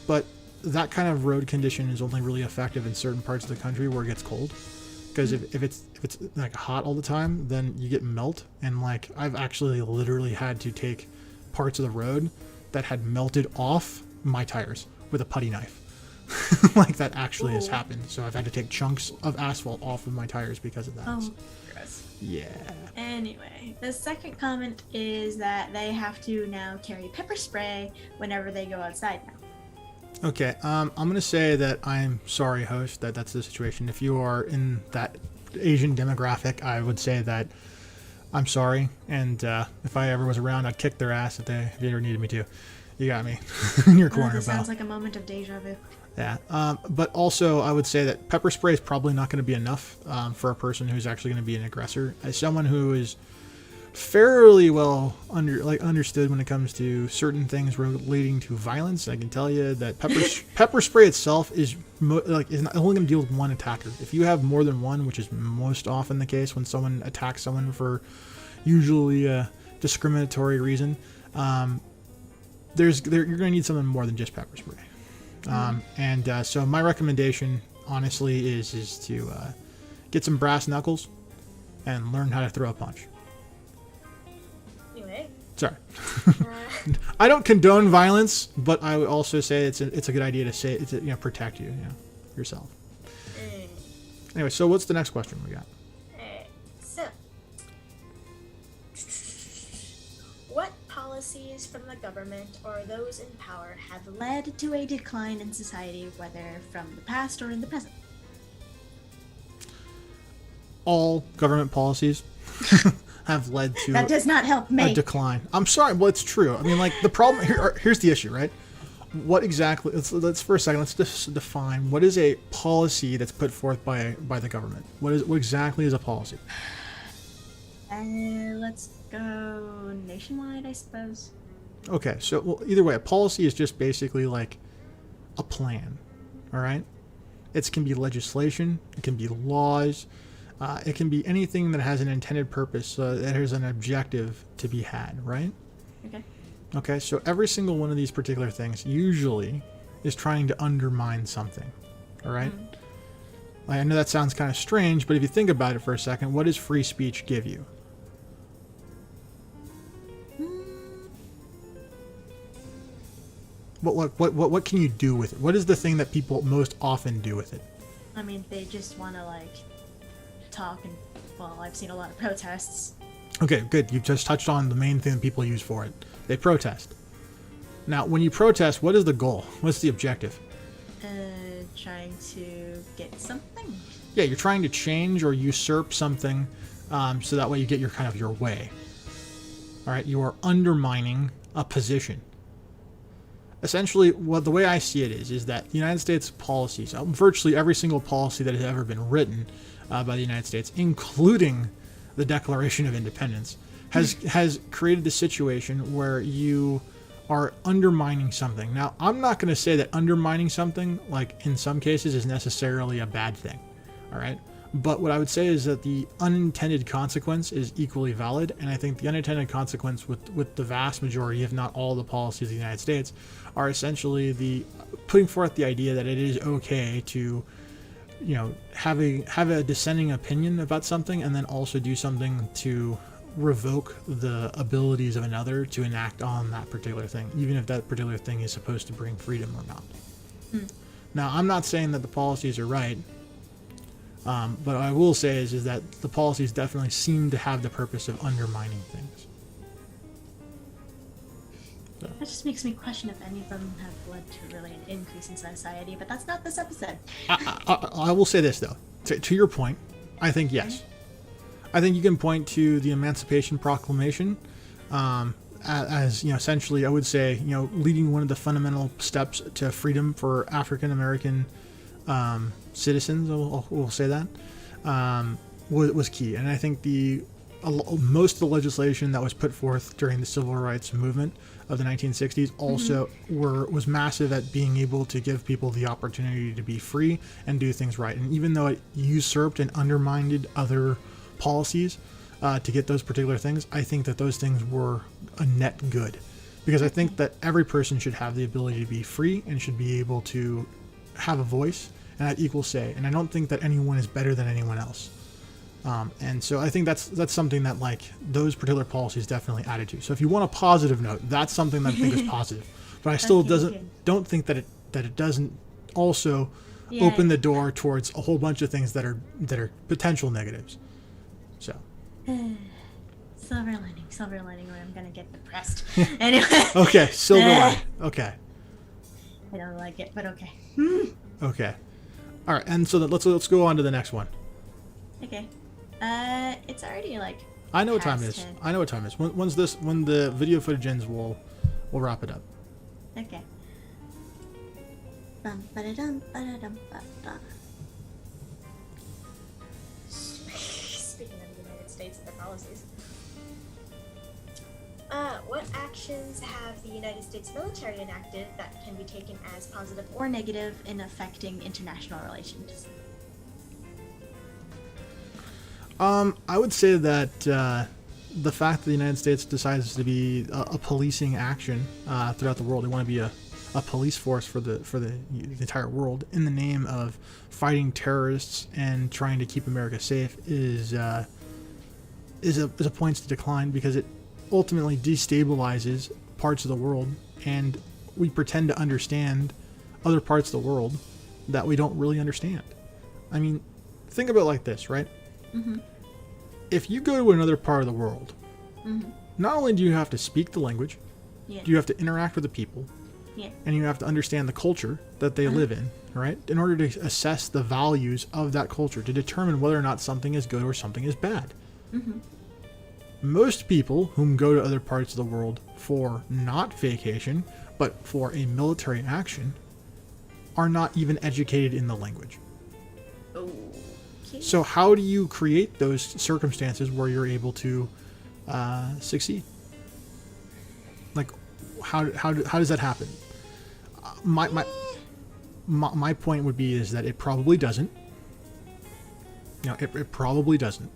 But that kind of road condition is only really effective in certain parts of the country where it gets cold. Because if it's like hot all the time, then you get melt, and like I've actually literally had to take parts of the road that had melted off my tires with a putty knife. Like that actually has happened. So I've had to take chunks of asphalt off of my tires because of that. Oh, gross. Yeah. Anyway, the second comment is that they have to now carry pepper spray whenever they go outside now. Okay, I'm going to say that I'm sorry, host, that's the situation. If you are in that Asian demographic, I would say that I'm sorry. And if I ever was around, I'd kick their ass if they ever needed me to. You got me in your corner, This sounds like a moment of deja vu. Yeah, but also I would say that pepper spray is probably not going to be enough for a person who's actually going to be an aggressor. As someone who is fairly well understood when it comes to certain things relating to violence, I can tell you that pepper spray itself is not only going to deal with one attacker. If you have more than one, which is most often the case when someone attacks someone for usually a discriminatory reason, you're going to need something more than just pepper spray. So my recommendation, honestly, is to get some brass knuckles and learn how to throw a punch. Anyway. Sorry. I don't condone violence, but I would also say it's a good idea to say protect yourself. Anyway, so what's the next question we got? So, what policies from the government or those in power have led to a decline in society, whether from the past or in the present? All government policies have led to that does not help me. A decline. I'm sorry, well, it's true. I mean, like the problem here's the issue, right? What exactly? Let's for a second. Let's just define what is a policy that's put forth by the government. What exactly is a policy? Let's go nationwide, I suppose. Okay, so either way, a policy is just basically like a plan. All right, it can be legislation, it can be laws, it can be anything that has an intended purpose, that has an objective to be had. Right? Okay, so every single one of these particular things usually is trying to undermine something. All right. I know that sounds kind of strange, but if you think about it for a second, what does free speech give you? What can you do with it? What is the thing that people most often do with it? I mean, they just want to talk and, well, I've seen a lot of protests. Okay, good. You just touched on the main thing that people use for it. They protest. Now, when you protest, what is the goal? What's the objective? Trying to get something. Yeah, you're trying to change or usurp something, so that way you get your way. All right, you are undermining a position. Essentially, the way I see it is that the United States policies, virtually every single policy that has ever been written by the United States, including the Declaration of Independence, has created the situation where you are undermining something. Now, I'm not going to say that undermining something, like in some cases, is necessarily a bad thing. All right. But what I would say is that the unintended consequence is equally valid. And I think the unintended consequence with the vast majority, if not all the policies of the United States, are essentially the putting forth the idea that it is okay to, have a dissenting opinion about something and then also do something to revoke the abilities of another to enact on that particular thing, even if that particular thing is supposed to bring freedom or not. Now, I'm not saying that the policies are right, but what I will say is that the policies definitely seem to have the purpose of undermining things. So. That just makes me question if any of them have led to really an increase in society, but that's not this episode. I will say this, though. To your point, I think yes. I think you can point to the Emancipation Proclamation as, essentially, I would say, leading one of the fundamental steps to freedom for African American citizens. We'll say that was key, and I think most of the legislation that was put forth during the civil rights movement of the 1960s also was massive at being able to give people the opportunity to be free and do things right. And even though it usurped and undermined other policies to get those particular things, I think that those things were a net good, because I think that every person should have the ability to be free and should be able to have a voice and have equal say. And I don't think that anyone is better than anyone else. And so I think that's something that, like, those particular policies definitely added to. So if you want a positive note, that's something that I think is positive. But I still don't think that it doesn't also open the door towards a whole bunch of things that are potential negatives. So silver lining where I'm gonna get depressed. Anyway. Okay, silver lining. Okay. I don't like it, but okay. Okay. All right, and so let's go on to the next one. Okay. It's already like. I know what time it is. 10. I know what time it is. When the video footage ends, we'll wrap it up. Okay. Speaking of the United States and their policies. What actions have the United States military enacted that can be taken as positive or negative in affecting international relations? I would say that the fact that the United States decides to be a policing action throughout the world, they want to be a police force for the entire world in the name of fighting terrorists and trying to keep America safe is a points to decline, because it ultimately destabilizes parts of the world, and we pretend to understand other parts of the world that we don't really understand. I mean, think about it like this, right? If you go to another part of the world, not only do you have to speak the language, you have to interact with the people, and you have to understand the culture that they live in, right? In order to assess the values of that culture, to determine whether or not something is good or something is bad. Most people whom go to other parts of the world for not vacation, but for a military action, are not even educated in the language. So how do you create those circumstances where you're able to succeed? Like, how does that happen? My point would be is that it probably doesn't. It probably doesn't.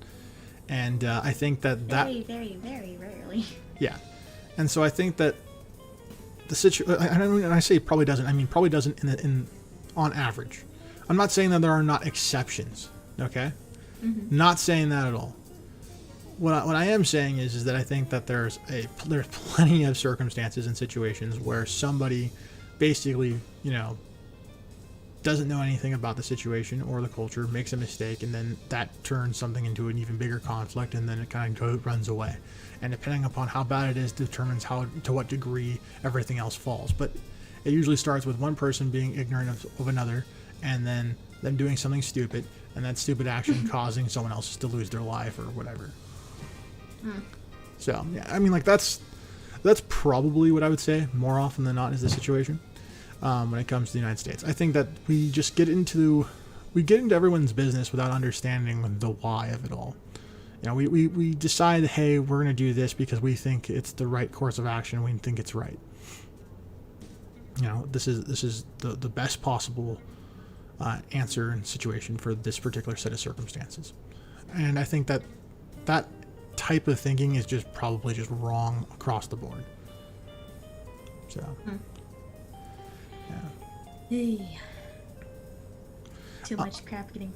And I think that very, very, very rarely. Yeah, and so I think that the situation. And I say probably doesn't. I mean probably doesn't on average. I'm not saying that there are not exceptions. Okay, not saying that at all. What I am saying is that I think that there's plenty of circumstances and situations where somebody basically doesn't know anything about the situation or the culture, makes a mistake, and then that turns something into an even bigger conflict, and then it kind of runs away. And depending upon how bad it is, determines to what degree everything else falls. But it usually starts with one person being ignorant of another, and then them doing something stupid, and that stupid action causing someone else to lose their life or whatever. So yeah, I mean, like that's probably what I would say more often than not is the situation. When it comes to the United States, I think that we just get into everyone's business without understanding the why of it all. We decide, hey, we're going to do this because we think it's the right course of action. We think it's right. This is the best possible answer and situation for this particular set of circumstances. And I think that type of thinking is probably just wrong across the board. So. Yeah. Too much crap getting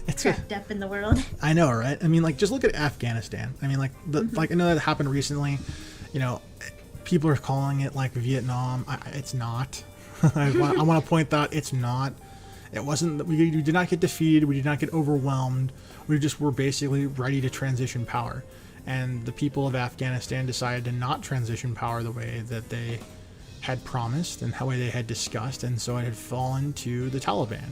It's cracked up in the world. I know, right? I mean, like, just look at Afghanistan. I mean, like, like I know that happened recently. You know, people are calling it like Vietnam. It's not. I want to point that it's not. It wasn't. We did not get defeated. We did not get overwhelmed. We just were basically ready to transition power, and the people of Afghanistan decided to not transition power the way that they had promised and the way they had discussed, and so it had fallen to the Taliban.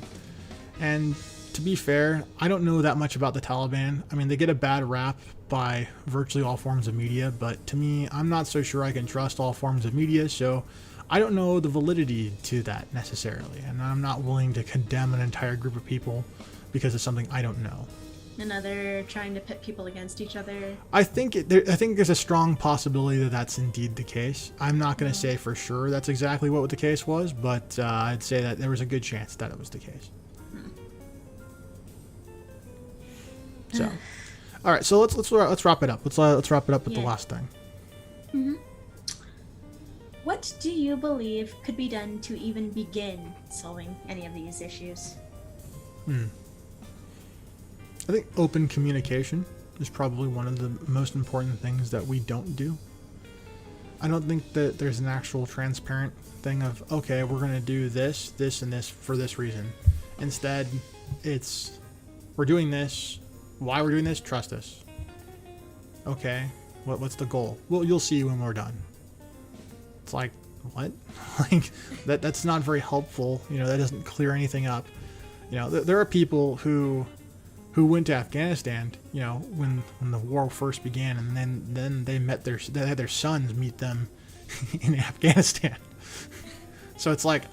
And to be fair, I don't know that much about the Taliban. I mean, they get a bad rap by virtually all forms of media, but to me, I'm not so sure I can trust all forms of media, so I don't know the validity to that necessarily, and I'm not willing to condemn an entire group of people because of something I don't know. Another trying to pit people against each other. I think there's a strong possibility that that's indeed the case. I'm not going to say for sure that's exactly what the case was, but I'd say that there was a good chance that it was the case. So, all right. So let's wrap it up. Let's wrap it up with the last thing. Mm-hmm. What do you believe could be done to even begin solving any of these issues? I think open communication is probably one of the most important things that we don't do. I don't think that there's an actual transparent thing of, okay, we're going to do this, this, and this for this reason. Instead, it's, we're doing this. Why we're doing this? Trust us. Okay, what's the goal? Well, you'll see when we're done. It's like, what? Like, that's not very helpful. You know, that doesn't clear anything up. You know, there are people who went to Afghanistan, you know, when the war first began, and then they had their sons meet them in Afghanistan. So it's like,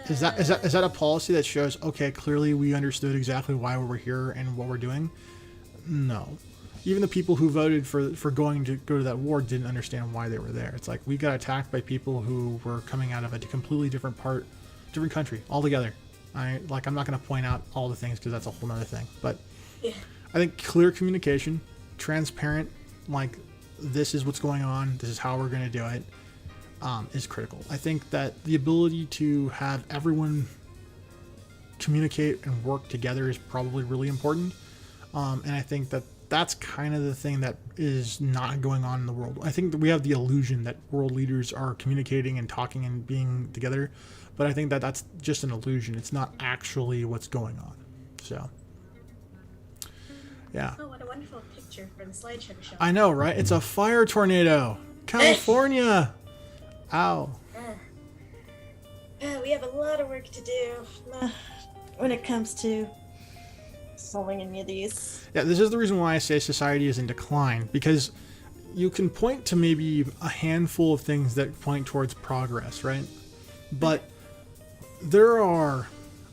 is that a policy that shows, okay, clearly we understood exactly why we were here and what we're doing? No. Even the people who voted for going to go to that war didn't understand why they were there. It's like, we got attacked by people who were coming out of a completely different country altogether. I'm not going to point out all the things because that's a whole nother thing. But yeah. I think clear communication, transparent, like, this is what's going on, this is how we're going to do it, is critical. I think that the ability to have everyone communicate and work together is probably really important. And I think that that's kind of the thing that is not going on in the world. I think that we have the illusion that world leaders are communicating and talking and being together, but I think that that's just an illusion. It's not actually what's going on. So, yeah. Oh, what a wonderful picture for the slideshow to show. I know, right? It's a fire tornado. California. Ow. We have a lot of work to do when it comes to solving any of these. Yeah, this is the reason why I say society is in decline, because you can point to maybe a handful of things that point towards progress, right? But there are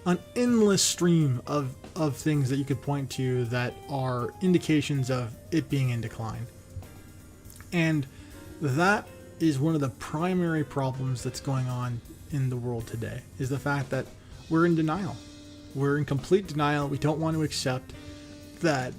an endless stream of things that you could point to that are indications of it being in decline. And that is one of the primary problems that's going on in the world today, is the fact that we're in denial. We're in complete denial. We don't want to accept that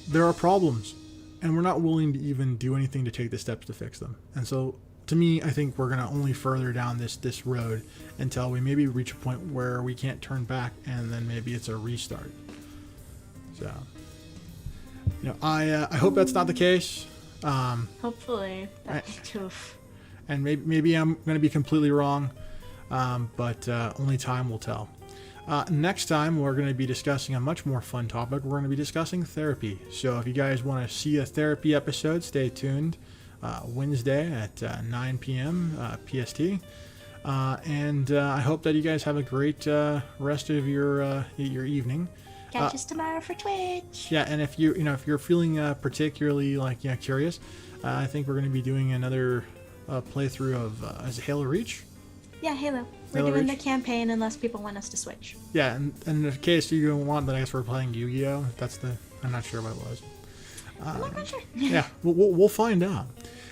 there are problems, and we're not willing to even do anything to take the steps to fix them. And so, to me, I think we're going to only further down this road until we maybe reach a point where we can't turn back, and then maybe it's a restart. So, you know, I hope that's not the case. Hopefully. Oof. And maybe I'm going to be completely wrong, but only time will tell. Next time, we're going to be discussing a much more fun topic. We're going to be discussing therapy. So if you guys want to see a therapy episode, stay tuned. Wednesday at 9 p.m. PST. And I hope that you guys have a great rest of your evening. Catch us tomorrow for Twitch. Yeah, and if you're feeling particularly curious, I think we're going to be doing another playthrough of is it Halo Reach? Yeah, Halo. We're doing the campaign unless people want us to switch. Yeah, and in case you don't want, then I guess we're playing Yu-Gi-Oh. I'm not sure what it was. I'm not sure. Yeah, we'll find out.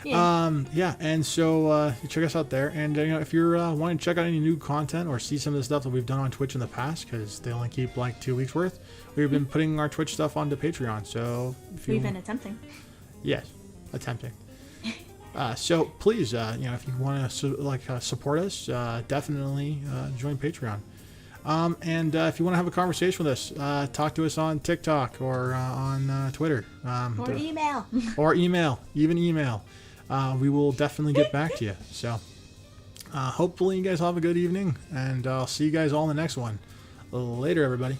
Yeah. And so check us out there. And if you're wanting to check out any new content or see some of the stuff that we've done on Twitch in the past, because they only keep 2 weeks worth, we've been putting our Twitch stuff onto Patreon. So we've been attempting. Yes, attempting. So please, if you want to support us, definitely join Patreon. And if you want to have a conversation with us, talk to us on TikTok or on Twitter. Or email. Or email, even email. We will definitely get back to you. So hopefully you guys all have a good evening, and I'll see you guys all in the next one. Later, everybody.